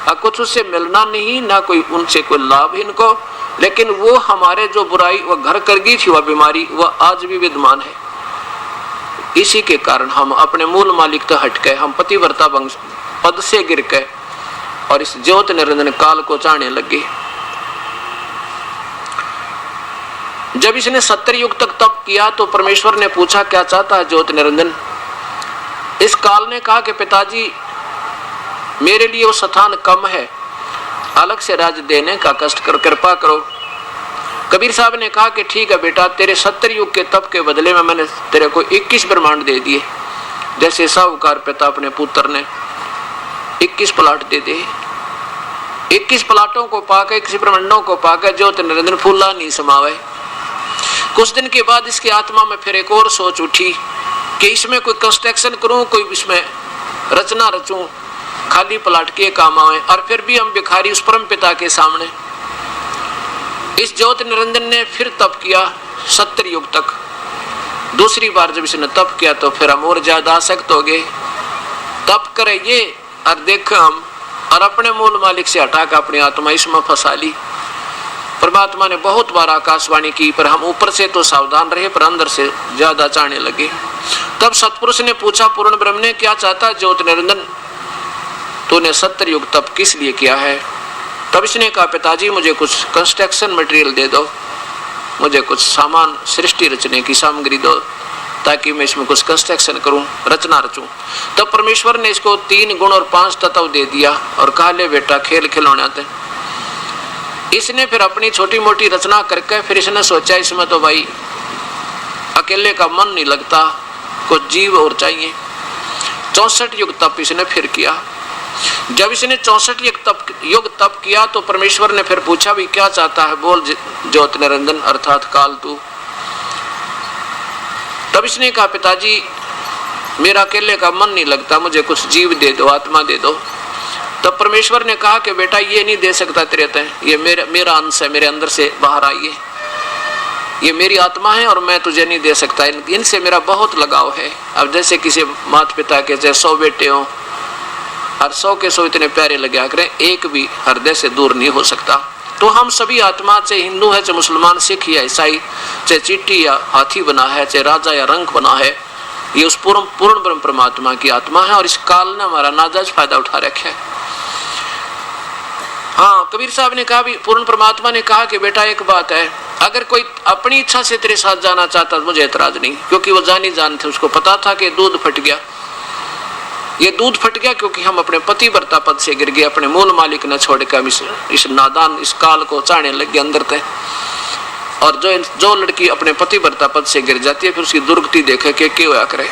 और कुछ उससे मिलना नहीं, ना कोई उनसे कोई लाभ इनको, लेकिन वो हमारे जो बुराई वो घर कर गई थी, वह बीमारी वह आज भी विद्यमान है। इसी के कारण हम अपने मूल मालिक तो हट गए, हम पतिव्रता वंश पद से गिर गए और इस ज्योति निरंजन काल को चाहने लगे। जब इसने 70 युग तक तप किया तो परमेश्वर ने पूछा क्या चाहता है ज्योति निरंजन। इस काल ने कहा कि पिताजी मेरे लिए वो स्थान कम है, अलग से राज्य देने का कष्ट कर, कृपा करो। कबीर साहब ने कहा कि ठीक है बेटा, तेरे 70 युग के तप के बदले में मैंने तेरे को 21 ब्रह्मांड दे दिए। जैसे साहूकार पिता अपने पुत्र ने 21 प्लाट दे दे, 21 प्लाटों को पाकर, 21 ब्रह्मांडों को पाकर ज्योति निरंजन फूला नहीं समावे। कुछ दिन के बाद इसकी आत्मा में फिर एक और सोच उठी कि इसमें कोई कंस्ट्रक्शन करूं, कोई इसमें रचना रचूं, खाली प्लाट के काम आए। और फिर भी हम भिखारी उस परम पिता के सामने। इस ज्योति निरंजन ने फिर तप किया 70 युग तक। दूसरी बार जब इसने तप किया तो फिर हम और ज्यादा आसक्त हो गए। तप करे ये और देख हम, और अपने मूल मालिक से हटाकर अपनी आत्मा इसमें फंसा ली। परमात्मा ने बहुत बार आकाशवाणी की, पर हम ऊपर से तो सावधान रहे, पर अंदर से ज्यादा चाहने लगे। तब सतपुरुष ने पूछा पूर्ण ब्रह्म ने क्या चाहता ज्योति निरंजन, तूने 70 युग तप किस लिए किया है। तब इसने कहा पिताजी मुझे कुछ कंस्ट्रक्शन मटेरियल दे दो, मुझे कुछ सामान सृष्टि रचने की सामग्री दो, ताकि मैं इसमें कुछ कंस्ट्रक्शन करूं, रचना रचूं। तब परमेश्वर ने इसको 3 गुण और 5 तत्व दे दिया और कहा ले बेटा खेल खिलौने आते। इसने फिर अपनी छोटी मोटी रचना करके फिर इसने सोचा इसमें तो भाई अकेले का मन नहीं लगता, कुछ जीव और चाहिए। 64 युग तप इसने फिर किया। जब इसने 64 युग तप किया तो परमेश्वर ने फिर पूछा भी क्या चाहता है, बोल ज्योति निरंजन अर्थात काल तू। तब इसने कहा पिताजी मेरा अकेले का मन नहीं लगता, मुझे कुछ जीव दे दो, आत्मा दे दो। तब परमेश्वर ने कहा कि बेटा ये नहीं दे सकता तेरे तय, ये मेरा अंश है, मेरे अंदर से बाहर आइए, ये मेरी आत्मा है और मैं तुझे नहीं दे सकता, इनसे मेरा बहुत लगाव है। अब जैसे किसी माता पिता के चाहे 100 बेटे हों और 100 के 100 इतने प्यारे लगे करें, एक भी हृदय से दूर नहीं हो सकता। तो हम सभी आत्मा, चाहे हिंदू है, चाहे मुसलमान, सिख या ईसाई, चाहे चींटी या हाथी बना है, चाहे राजा या रंक बना है, ये उस पूर्ण ब्रह्म परमात्मा की आत्मा है और इस काल ने हमारा नाजायज फायदा उठा रखा है। हाँ, कबीर साहब ने कहा भी, पूर्ण परमात्मा ने कहा कि बेटा एक बात है, अगर कोई अपनी इच्छा से तेरे साथ जाना चाहता तो मुझे एतराज नहीं, क्योंकि वो जानी जान थे, उसको पता था कि दूध फट गया, ये दूध फट गया क्योंकि हम अपने पतिव्रता पद से गिर गए, अपने मूल मालिक न छोड़ के हम इस नादान इस काल को चाहने लग गए अंदर तक। और जो लड़की अपने पतिव्रता पद से गिर जाती है फिर उसकी दुर्गति देखे के क्यों होया करे।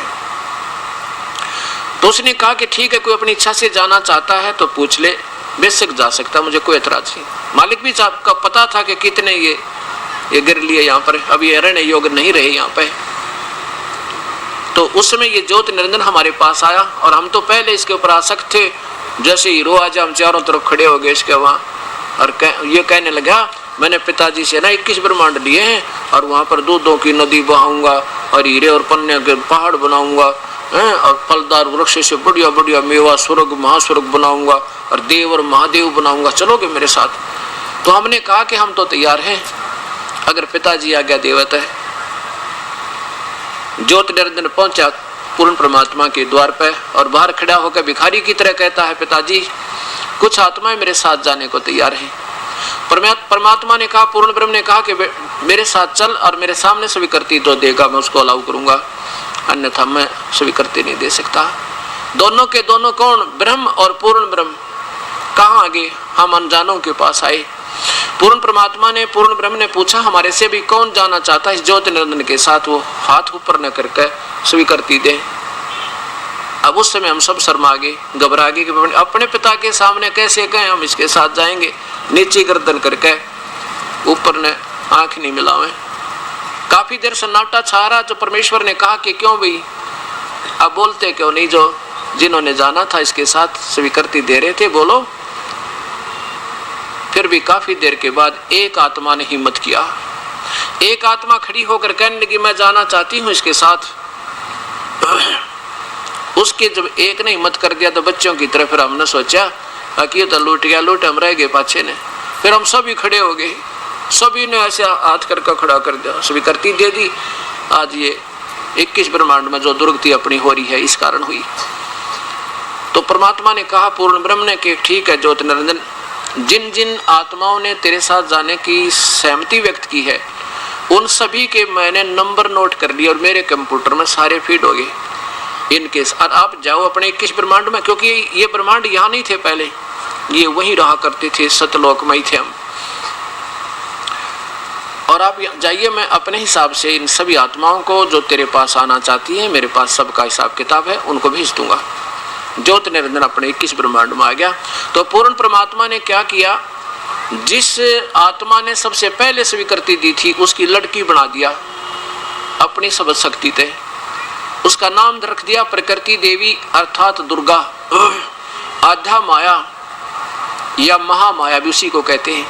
तो उसने कहा कि ठीक है, कोई अपनी इच्छा से जाना चाहता है तो पूछ ले, बेशक जा सकता, मुझे कोई एतराज नहीं। मालिक भी का पता था कि कितने ये गिर लिए यहाँ पर, अब ये रहने योग्य नहीं रहे यहाँ पे। तो उस समय ये ज्योति निरंजन हमारे पास आया और हम तो पहले इसके ऊपर आसक्त थे। जैसे हीरो आज हम चारों तरफ खड़े हो गए इसके वहाँ, और ये कहने लगा मैंने पिताजी से ना 21 ब्रह्मांड लिए हैं और वहाँ पर दूधों की नदी बहाऊंगा और हीरे और पन्ने के पहाड़ बनाऊंगा और फलदार वृक्ष से बढ़िया बढ़िया मेवा स्वर्ग महास्वर्ग बनाऊंगा और देव और महादेव बनाऊंगा, चलोगे मेरे साथ? तो हमने कहा कि हम तो तैयार हैं, अगर पिताजी आज्ञा देवत है। ज्योति निरंजन पहुंचा पूर्ण परमात्मा के द्वार पर और बाहर खड़ा होकर भिखारी की तरह कहता है, पिताजी कुछ आत्माएं मेरे साथ जाने को तैयार हैं। परमात्मा ने कहा, पूर्ण ब्रह्म ने कहा कि मेरे साथ चल और मेरे सामने स्वीकृति तो देगा, मैं उसको अलाउ करूंगा, अन्यथा मैं स्वीकृति नहीं दे सकता। दोनों के दोनों कौन? ब्रह्म और पूर्ण ब्रह्म। कहाँ आगे? हम अनजानों के पास आए। पूर्ण परमात्मा ने पूर्ण ब्रह्म ने पूछा, हमारे से भी कौन जाना चाहता है इस ज्योति निरंजन के साथ? वो हाथ ऊपर न करके स्वीकृति दे। अब उस समय हम सब शर्मा गए, घबरा गए कि अपने पिता के सामने कैसे कहें हम इसके साथ जाएंगे। नीचे गर्दन करके ऊपर ने आंख नहीं मिलावे। काफी देर सन्नाटा छा रहा। जो परमेश्वर ने कहा कि क्यों भाई अब बोलते क्यों नहीं? जो जिन्होंने जाना था इसके साथ स्वीकृति दे रहे थे, बोलो। फिर भी काफी देर के बाद एक आत्मा ने हिम्मत किया। एक आत्मा खड़ी होकर कहने लगी, मैं जाना चाहती हूं इसके साथ। उसके जब एक ने हिम्मत कर दिया तो बच्चों की तरह फिर हमने सोचा कि तो लूट गया, लूट हम रह गए पाछे ने। फिर हम सभी खड़े हो गए, सभी ने ऐसे हाथ करके खड़ा कर दिया, स्वीकृति दे दी। आज ये 21 ब्रह्मांड में जो दुर्गति अपनी हो रही है इस कारण हुई। तो परमात्मा ने कहा पूर्ण ब्रह्म ने कि ठीक है ज्योति निरंजन, जिन जिन आत्माओं ने तेरे साथ जाने की सहमति व्यक्त की है उन सभी के मैंने नंबर नोट कर लिए और मेरे कंप्यूटर में सारे फीड हो गए इनके। और आप जाओ अपने 21 ब्रह्मांड में, क्योंकि ये ब्रह्मांड यहाँ नहीं थे पहले, ये वहीं रहा करते थे, सतलोक में ही थे हम। और आप जाइए, मैं अपने हिसाब से इन सभी आत्माओं को जो तेरे पास आना चाहती है, मेरे पास सबका हिसाब किताब है, उनको भेज दूंगा। ज्योति निरंजन अपने 21 ब्रह्मांड में आ गया। तो पूर्ण परमात्मा ने क्या किया, जिस आत्मा ने सबसे पहले स्वीकृति दी थी उसकी लड़की बना दिया अपनी सब शक्ति थे। उसका नाम रख दिया प्रकृति देवी अर्थात दुर्गा। आधा माया या महामाया भी उसी को कहते हैं।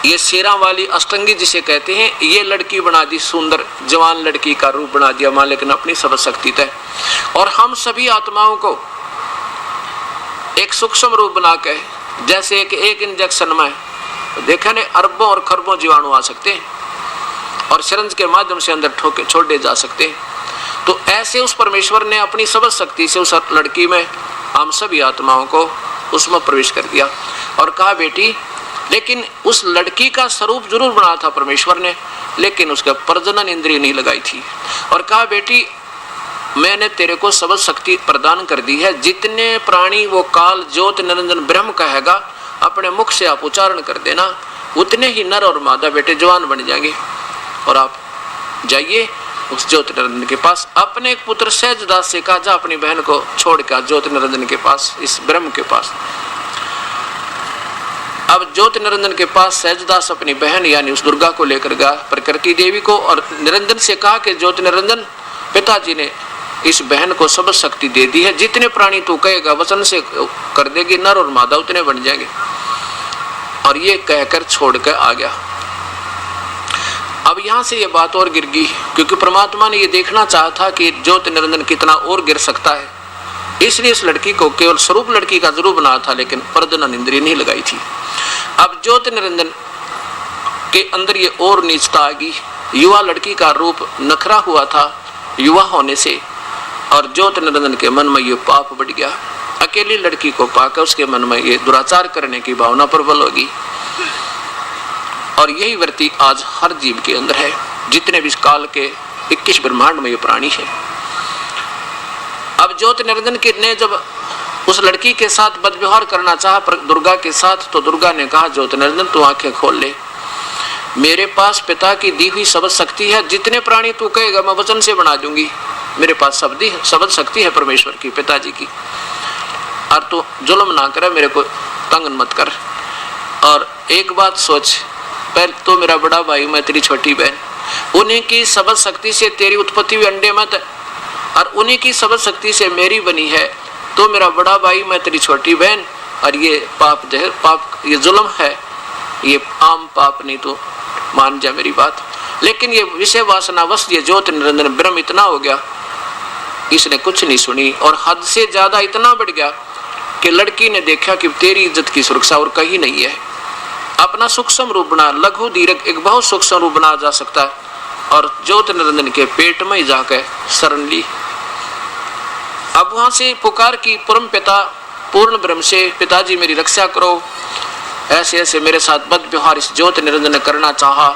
ये शेरा वाली अष्टंगी जिसे कहते हैं, ये लड़की बना दी, सुंदर जवान लड़की का रूप बना दिया मालिक ने अपनी सब शक्ति तय। और हम सभी आत्माओं को एक सूक्ष्म रूप बना के, जैसे एक इंजेक्शन में देखा ने अरबों और खरबों जीवाणु आ सकते हैं और सिरंज के माध्यम से अंदर ठोके छोड़े जा सकते हैं। तो ऐसे उस परमेश्वर ने अपनी सब शक्ति से उस लड़की में हम सभी आत्माओं को उसमें प्रवेश कर दिया और कहा बेटी, लेकिन उस लड़की का स्वरूप जरूर बनाया था परमेश्वर ने, लेकिन उसका प्रजनन इंद्रिय नहीं लगाई थी। और कहा बेटी, मैंने तेरे को सब शक्ति प्रदान कर दी है, जितने प्राणी वो काल ज्योति निरंजन ब्रह्म कहेगा अपने मुख से आप उच्चारण कर देना, उतने ही नर और मादा बेटे जवान बन जाएंगे। और आप जाइए उस ज्योति निरंजन के पास। अपने एक पुत्र सहजदास से कहा, जा अपनी बहन को छोड़ कर ज्योति निरंजन के पास, इस ब्रह्म के पास। अब ज्योति निरंजन के पास सहजदास अपनी बहन यानी उस दुर्गा को लेकर गया, प्रकृति देवी को, और निरंजन से कहा कि ज्योति निरंजन, पिताजी ने इस बहन को सब शक्ति दे दी है, जितने प्राणी तू कहेगा वचन से कर देगी, नर और मादा उतने बन जाएंगे। और ये कहकर छोड़कर आ गया। अब यहां से ये बात और गिर गई, क्योंकि परमात्मा ने ये देखना चाहा था कि ज्योति निरंजन कितना और गिर सकता है, इसलिए इस लड़की को केवल स्वरूप लड़की का जरूर बनाया था, लेकिन प्रजनन इंद्रिय नहीं लगाई थी। अब ज्योति निरंजन के अंदर ये और नीचता आ गई। युवा लड़की का रूप नखरा हुआ था युवा होने से, और ज्योति निरंजन के मन में ये पाप बढ़ गया। अकेली लड़की को पाकर उसके मन में ये दुराचार करने की भावना प्रबल होगी। और यही वृत्ति आज हर जीव के अंदर है, जितने भी इस काल के 21 ब्रह्मांड में ये प्राणी है। अब ज्योति निरंजन ने जब उस लड़की के साथ बदव्यवहार करना चाहा दुर्गा के साथ, तो दुर्गा ने कहा ज्योति निरंजन तू आंखें खोल ले, मेरे पास पिता की दी हुई शब्द शक्ति है, जितने प्राणी तू कहेगा मैं वचन से बना दूंगी, मेरे पास शब्द शक्ति है परमेश्वर की, पिताजी की, और तू जुल्म ना करे, मेरे को तंग मत कर। और एक बात सोच, पहले तो मेरा बड़ा भाई, मैं तेरी छोटी बहन, उन्हीं की शब्द शक्ति से तेरी उत्पत्ति हुई अंडे मत, और उन्हीं की शब्द शक्ति से मेरी बनी है, तो मेरा बड़ा भाई मैं तेरी छोटी बहन, और ये पाप जहर पाप, ये जुल्म है, ये आम पाप नहीं, तो मान जा मेरी बात। लेकिन ये विषय वासनावश ये ज्योति निरंजन ब्रह्म इतना हो गया, इसने कुछ नहीं सुनी, और हद से ज्यादा इतना बढ़ गया कि लड़की ने देखा कि तेरी इज्जत की सुरक्षा और कहीं नहीं है, अपना सूक्ष्म रूप बना, लघु दीर्घ एक बहुत सूक्ष्म रूप बना जा सकता है, और ज्योति निरंजन के पेट में ही जाकर शरण ली। अब वहां से पुकार की परम पिता पूर्ण ब्रह्म से, पिताजी मेरी रक्षा करो, ऐसे ऐसे मेरे साथ बद व्यवहार इस ज्योति निरंजन ने करना चाहा,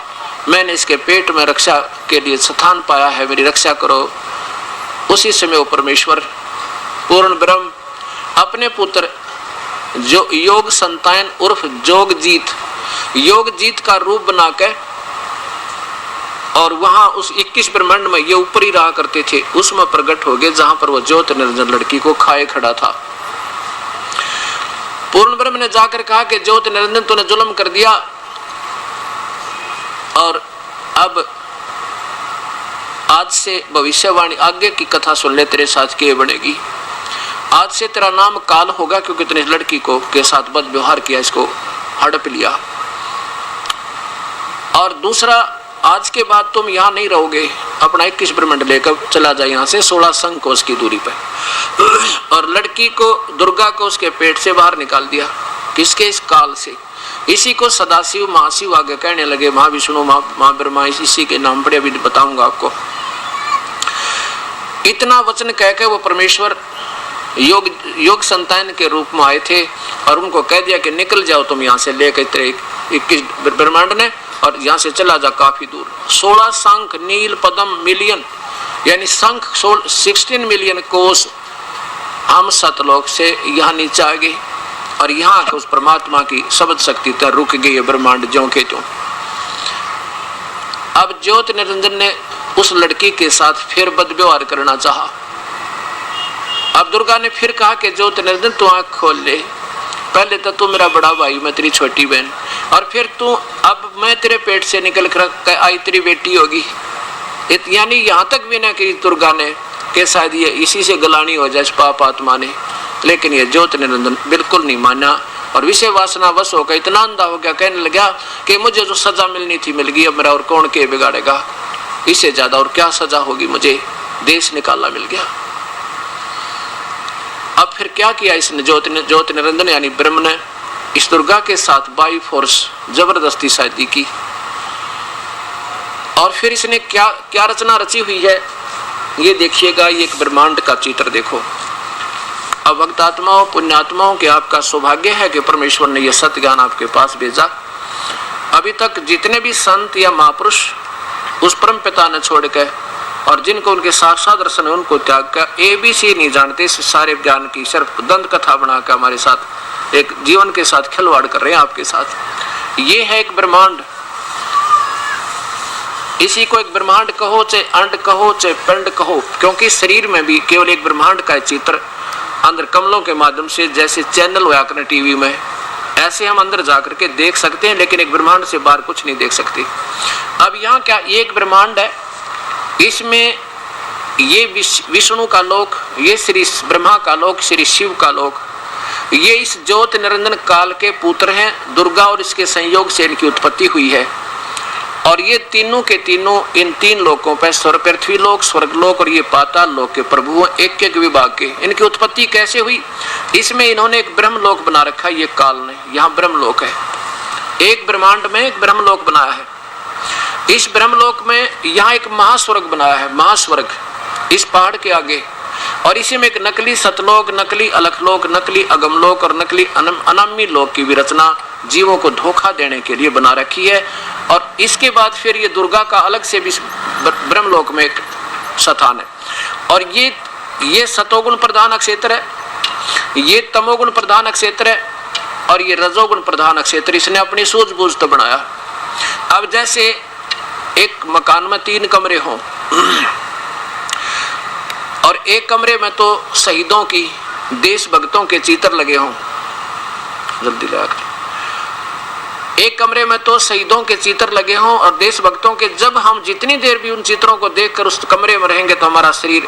मैंने इसके पेट में रक्षा के लिए स्थान पाया है, मेरी रक्षा करो। उसी समय वो परमेश्वर पूर्ण ब्रह्म अपने पुत्र जो योग संतान उर्फ योगजीत का रूप बनाकर, और वहां उस 21 ब्रह्मांड में ये ऊपर ही रहा करते थे, उसमें प्रकट हो गए जहां पर वो ज्योति निरंजन लड़की को खाए खड़ा था। पूर्ण ब्रह्म ने जाकर कहा कि ज्योति निरंजन तूने जुल्म कर दिया, और अब आज से भविष्यवाणी आगे की कथा सुन ले, तेरे साथ क्या बनेगी। आज से तेरा नाम काल होगा, क्योंकि तूने लड़की को के साथ बद व्यवहार किया, इसको हड़प लिया। और दूसरा, आज के बाद तुम यहाँ नहीं रहोगे, अपना 21 ब्रह्मांड लेकर चला जाए यहाँ से 16 संकोश की दूरी पर। और लड़की को, दुर्गा को उसके पेट से बाहर निकाल दिया, किसके, इस काल से। इसी को सदाशिव महाशिव आगे कहने लगे, महाविष्णु महाब्रह्मा, इसी के नाम पर अभी बताऊंगा आपको। इतना वचन कहकर वो परमेश्वर योग संतान के रूप में आए थे, और उनको कह दिया कि निकल जाओ तुम यहाँ से, लेकर तेरे 21 ब्रह्मांड ने, और यहाँ से चला जा काफी दूर। 16 शंख नील पदम मिलियन, यानी शंख 16 मिलियन कोस हम सतलोक से यहाँ नीचे आ गए, और यहाँ आकर उस परमात्मा की शब्द शक्ति तक रुक गई है ब्रह्मांड ज्यों के त्यों। अब ज्योति निरंजन ने उस लड़की के साथ फिर बदव्यवहार करना चाहा। अब दुर्गा ने फिर कहा कि ज्योति निरंजन तू आंख खोल ले, पहले तो तू मेरा बड़ा भाई, मैं तेरी छोटी बहन, और फिर तू, अब मैं तेरे पेट से निकल कर आई तेरी बेटी होगी। यानी यहाँ तक भी ना कि दुर्गा ने कि शायद ये इसी से गलानी हो जाए पाप आत्मा ने, लेकिन ये ज्योति निरंजन बिल्कुल नहीं माना, और विषय वासना वश होकर इतना अंधा हो गया, कहने लगा कि मुझे जो सजा मिलनी थी मिल गई, अब मेरा और कौन के बिगाड़ेगा, इससे ज्यादा और क्या सजा होगी, मुझे देश निकालना मिल गया। अब फिर क्या किया इसने, ज्योति निरंजन यानी ब्रह्म ने इस दुर्गा के साथ बाई फोर्स जबरदस्ती शादी की। और फिर इसने क्या क्या रचना रची हुई है, ये देखिएगा। ये एक ब्रह्मांड का चित्र देखो। अब भक्त आत्माओं, पुण्यात्माओं के आपका सौभाग्य है कि परमेश्वर ने यह सत्य ज्ञान आपके पास भेजा। अभी तक जितने भी संत या महापुरुष उस परम पिता ने छोड़ के, और जिनको उनके साक्षात दर्शन है, उनको त्याग कर ABC नहीं जानते, इस सारे ज्ञान की सिर्फ दंत कथा बनाकर हमारे साथ एक जीवन के साथ खिलवाड़ कर रहे हैं आपके साथ। ये है एक ब्रह्मांड, इसी को एक ब्रह्मांड कहो, चाहे अंड कहो, चाहे पिंड कहो, क्योंकि शरीर में भी केवल एक ब्रह्मांड का चित्र अंदर कमलों के माध्यम से, जैसे चैनल हुआ करना टीवी में, ऐसे हम अंदर जाकर के देख सकते हैं, लेकिन एक ब्रह्मांड से बाहर कुछ नहीं देख सकते। अब यहाँ क्या एक ब्रह्मांड है, इसमें ये विष्णु का लोक, ये श्री ब्रह्मा का लोक, श्री शिव का लोक, ये इस ज्योति निरंजन काल के पुत्र हैं। दुर्गा और इसके संयोग से इनकी उत्पत्ति हुई है, और ये तीनों के तीनों इन तीन लोकों पर, स्वर्ग पृथ्वी लोक, स्वर्ग लोक और ये पाताल लोक के प्रभु हैं, एक एक विभाग के। इनकी उत्पत्ति कैसे हुई, इसमें इन्होंने एक ब्रह्म लोक बना रखा है, ये काल ने, यहाँ ब्रह्म लोक है, एक ब्रह्मांड में एक ब्रह्म लोक बनाया है। इस ब्रह्मलोक में यहाँ एक महास्वर्ग बनाया है, महास्वर्ग इस पहाड़ के आगे, और इसी में एक नकली सतलोक, नकली अलखलोक, नकली अगमलोक और नकली अनामी लोक की भी रचना जीवों को धोखा देने के लिए बना रखी है। और इसके बाद फिर ये दुर्गा का अलग से भी ब्रह्मलोक में एक स्थान है। और ये ये सतोगुण प्रधान क्षेत्र है, ये तमोगुण प्रधान क्षेत्र है और ये रजोगुण प्रधान क्षेत्र। इसने अपनी सूझबूझ तो बनाया। अब जैसे एक मकान में 3 कमरे हों और एक कमरे में तो शहीदों की, देशभक्तों के चित्र लगे हों, जल्दी लगा, एक कमरे में तो शहीदों के चित्र लगे हों और देशभक्तों के, जब हम जितनी देर भी उन चित्रों को देखकर उस कमरे में रहेंगे तो हमारा शरीर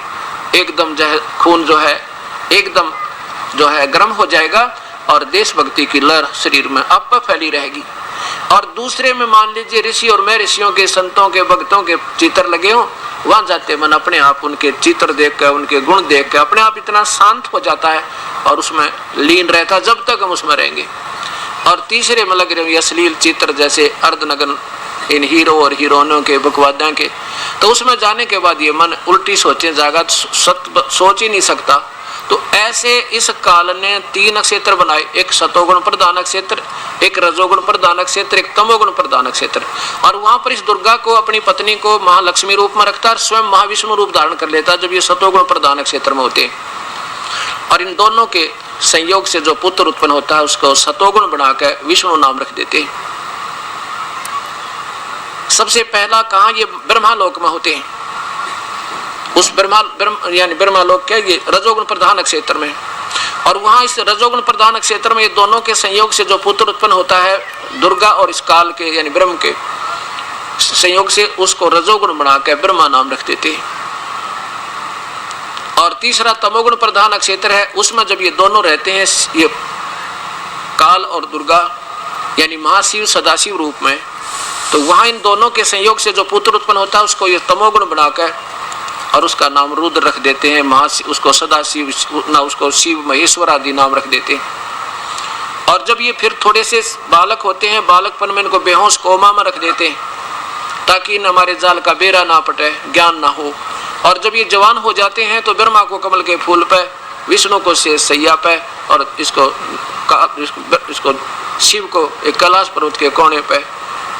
एकदम जो है, खून जो है एकदम जो है गर्म हो जाएगा और देशभक्ति की लहर शरीर में अब फैली रहेगी। और दूसरे में मान लीजिए ऋषि और मैं ऋषियों के, संतों के, भक्तों के चित्र लगे हों, वहां जाते मन अपने आप उनके चित्र देख कर, उनके गुण देख कर अपने आप इतना शांत हो जाता है और उसमें लीन रहता जब तक हम उसमें रहेंगे। और तीसरे में लग रहे अश्लील चित्र जैसे अर्धनग्न इन हीरो और हीरोइनों के, बकवादियों के, तो उसमें जाने के बाद ये मन उल्टी सोचे जागा, सोच ही नहीं सकता। तो ऐसे इस काल ने 3 क्षेत्र बनाए, एक सतोगुण प्रधान क्षेत्र, एक रजोगुण प्रधान क्षेत्र, एक तमोगुण प्रधान क्षेत्र। और वहां पर इस दुर्गा को, अपनी पत्नी को महालक्ष्मी रूप में रखता है, स्वयं महाविष्णु रूप धारण कर लेता है जब ये सतोगुण प्रधान क्षेत्र में होते हैं। और इन दोनों के संयोग से जो पुत्र उत्पन्न होता है उसको सतोगुण बनाकर विष्णु नाम रख देते हैं। सबसे पहला कहा, ये ब्रह्मालोक में होते हैं। उस यानी ब्रह्मालोक क्या, ये रजोगुण प्रधान क्षेत्र में। और वहां इस रजोगुण प्रधान क्षेत्र में ये दोनों के संयोग से जो पुत्र उत्पन्न होता है दुर्गा और इस काल के यानी ब्रह्म के संयोग से, उसको रजोगुण बनाकर ब्रह्मा नाम रख देते हैं। और तीसरा तमोगुण प्रधान क्षेत्र है, उसमें जब ये दोनों रहते हैं, ये काल और दुर्गा यानी महाशिव सदाशिव रूप में, तो वहां इन दोनों के संयोग से जो पुत्र उत्पन्न होता है उसको ये तमोगुण बनाकर और उसका नाम रुद्र रख देते हैं। महाशिव उसको सदाशिव ना, उसको शिव महेश्वर आदि नाम रख देते हैं। और जब ये फिर थोड़े से बालक होते हैं, बालकपन में इनको बेहोश कोमा में रख देते हैं ताकि इन हमारे जाल का बेरा ना पटे, ज्ञान ना हो। और जब ये जवान हो जाते हैं तो ब्रह्मा को कमल के फूल पे, विष्णु को शेष सैया पे और इसको शिव को एक कैलाश पर्वत के कोने पे,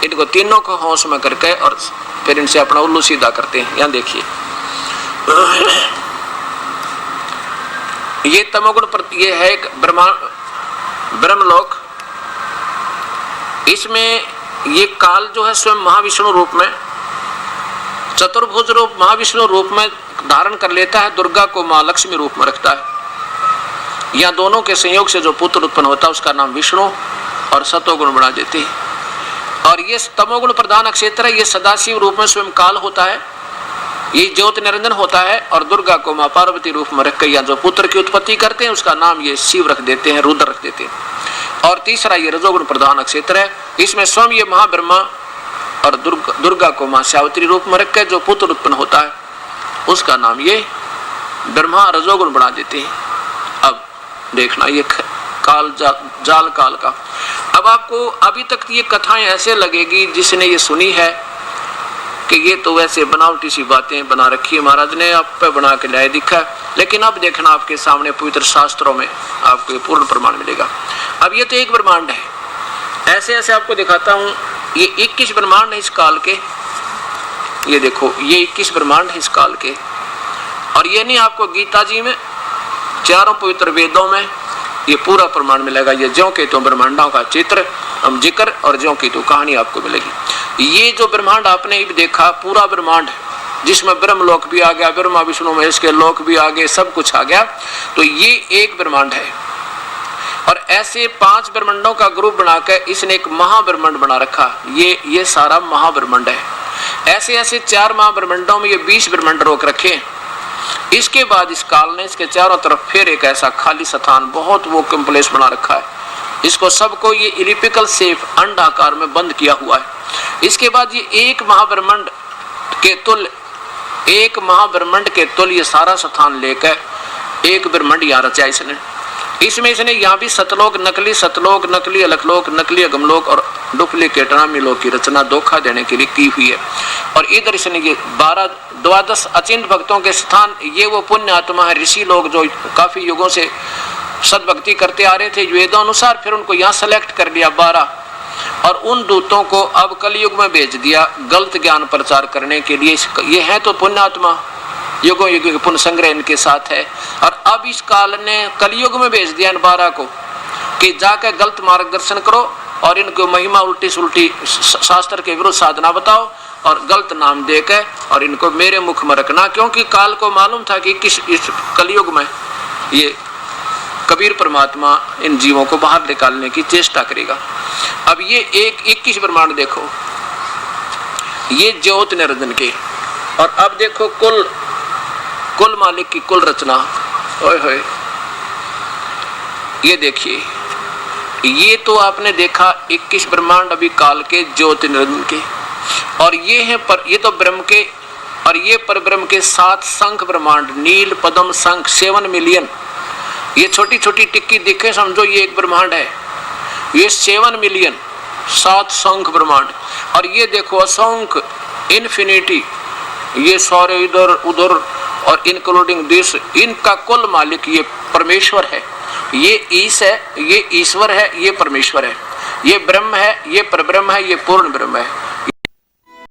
इनको तीनों को होश में करके और फिर इनसे अपना उल्लू सीधा करते हैं। यहाँ देखिए ये तमोगुण ये है एक ब्रह्मलोक। इसमें ये काल जो है स्वयं महाविष्णु रूप में, चतुर्भुज रूप महाविष्णु रूप में धारण कर लेता है, दुर्गा को मां लक्ष्मी रूप में रखता है। यह दोनों के संयोग से जो पुत्र उत्पन्न होता है उसका नाम विष्णु और सतोगुण बना देते हैं। और ये तमोगुण प्रधान क्षेत्र है, ये सदाशिव रूप में स्वयं काल होता है, ये ज्योति निरंजन होता है। और दुर्गा को मां पार्वती रूप में रखकर या जो पुत्र की उत्पत्ति करते हैं उसका नाम ये शिव रख देते हैं, रुद्र रख देते हैं। और तीसरा ये रजोगुण प्रधान क्षेत्र है, इसमें स्वयं ये महाब्रह्मा और दुर्गा को मां सावित्री रूप में रखकर जो पुत्र उत्पन्न होता है उसका नाम ये ब्रह्मा रजोगुण बना देते हैं। अब देखना ये काल जाल काल का। अब आपको अभी तक ये कथाएं ऐसे लगेगी जिसने ये सुनी है कि ये तो वैसे बनावटी सी बातें बना रखी है, महाराज ने आप पे बना के लाए दिखा है। लेकिन अब देखना आपके सामने पवित्र शास्त्रों में आपको ये पूर्ण प्रमाण मिलेगा। अब ये तो एक ब्रह्मांड है, ऐसे ऐसे आपको दिखाता हूँ। ये 21 ब्रह्मांड है इस काल के, ये देखो ये 21 ब्रह्मांड है इस काल के। और ये नहीं आपको गीता जी में, चारों पवित्र वेदों में ये पूरा प्रमाण मिलेगा। ये ज्यों के तो ब्रह्मांडों का चित्र हम जिक्र और ज्यों की तो कहानी आपको मिलेगी। ये जो ब्रह्मांड आपने भी देखा पूरा ब्रह्मांड जिसमें ब्रह्मलोक भी आ गया, ब्रह्मा विष्णु महेश के लोक भी आ गए, सब कुछ आ गया, तो ये एक ब्रह्मांड है। और ऐसे 5 ब्रह्मांडों का ग्रुप बनाकर इसने एक महाब्रह्मांड बना रखा। ये सारा महाब्रह्मांड है। ऐसे ऐसे 4 महाब्रह्मांडों में ये 20 ब्रह्मांड रोक रखे। इसके बाद इस काल ने इसके चारों तरफ फिर एक ऐसा खाली स्थान बहुत वो कॉम्प्लेक्स बना रखा है। इसको सबको ये इलिप्टिकल शेप अंडाकार में बंद किया हुआ है। इसके बाद ये एक महाब्रह्मांड के तुल ये सारा स्थान लेकर एक ब्रह्मांड यहाँ रचा इसने। इसने यहाँ भी सतलोक, नकली अलखलोक, नकली अगमलोक और डुप्लीकेट नामीलोक की रचना धोखा देने के लिए की हुई है। और इधर इसने ये 12 अचिंत भक्तों के स्थान, ये वो पुण्य आत्मा है, ऋषि लोग जो काफी युगों से सदभक्ति करते आ रहे थे वेदों अनुसार, फिर उनको यहाँ सेलेक्ट कर लिया 12 और उन दूतों को अब कलयुग में भेज दिया गलत ज्ञान प्रचार करने के लिए। ये है तो पुण्यात्मा, युगों युग के पुण्य संग्रह इनके साथ है। और अब इस काल ने कलयुग में भेज दिया इन 12 को कि जाके गलत मार्गदर्शन करो और इनको महिमा उल्टी सुल्टी शास्त्र के विरुद्ध साधना बताओ और गलत नाम देके और इनको मेरे मुख में रखना, क्योंकि काल को मालूम था कि इस कलयुग में ये कबीर परमात्मा इन जीवों को बाहर निकालने की चेष्टा करेगा। अब ये 21 ब्रह्मांड देखो, ये ज्योत निरंजन के, और अब देखो कुल मालिक की कुल रचना। ओए होए, ये देखिए, ये तो आपने देखा 21 ब्रह्मांड अभी काल के ज्योति निरंजन के, और ये है ये तो ब्रह्म के, और ये पर ब्रह्म के 7 शंख ब्रह्मांड, नील पद्म शंख 7 मिलियन। ये छोटी छोटी टिक्की दिखे समझो ये एक ब्रह्मांड है, ये 7 मिलियन 7 शंख ब्रह्मांड। और ये देखो असंख्य इन्फिनिटी, ये सारे इधर उधर और इंक्लूडिंग दिस, इनका कुल मालिक ये परमेश्वर है। ये ईश है, ये ईश्वर है, ये परमेश्वर है, ये ब्रह्म है, ये परब्रह्म है, ये पूर्ण ब्रह्म है।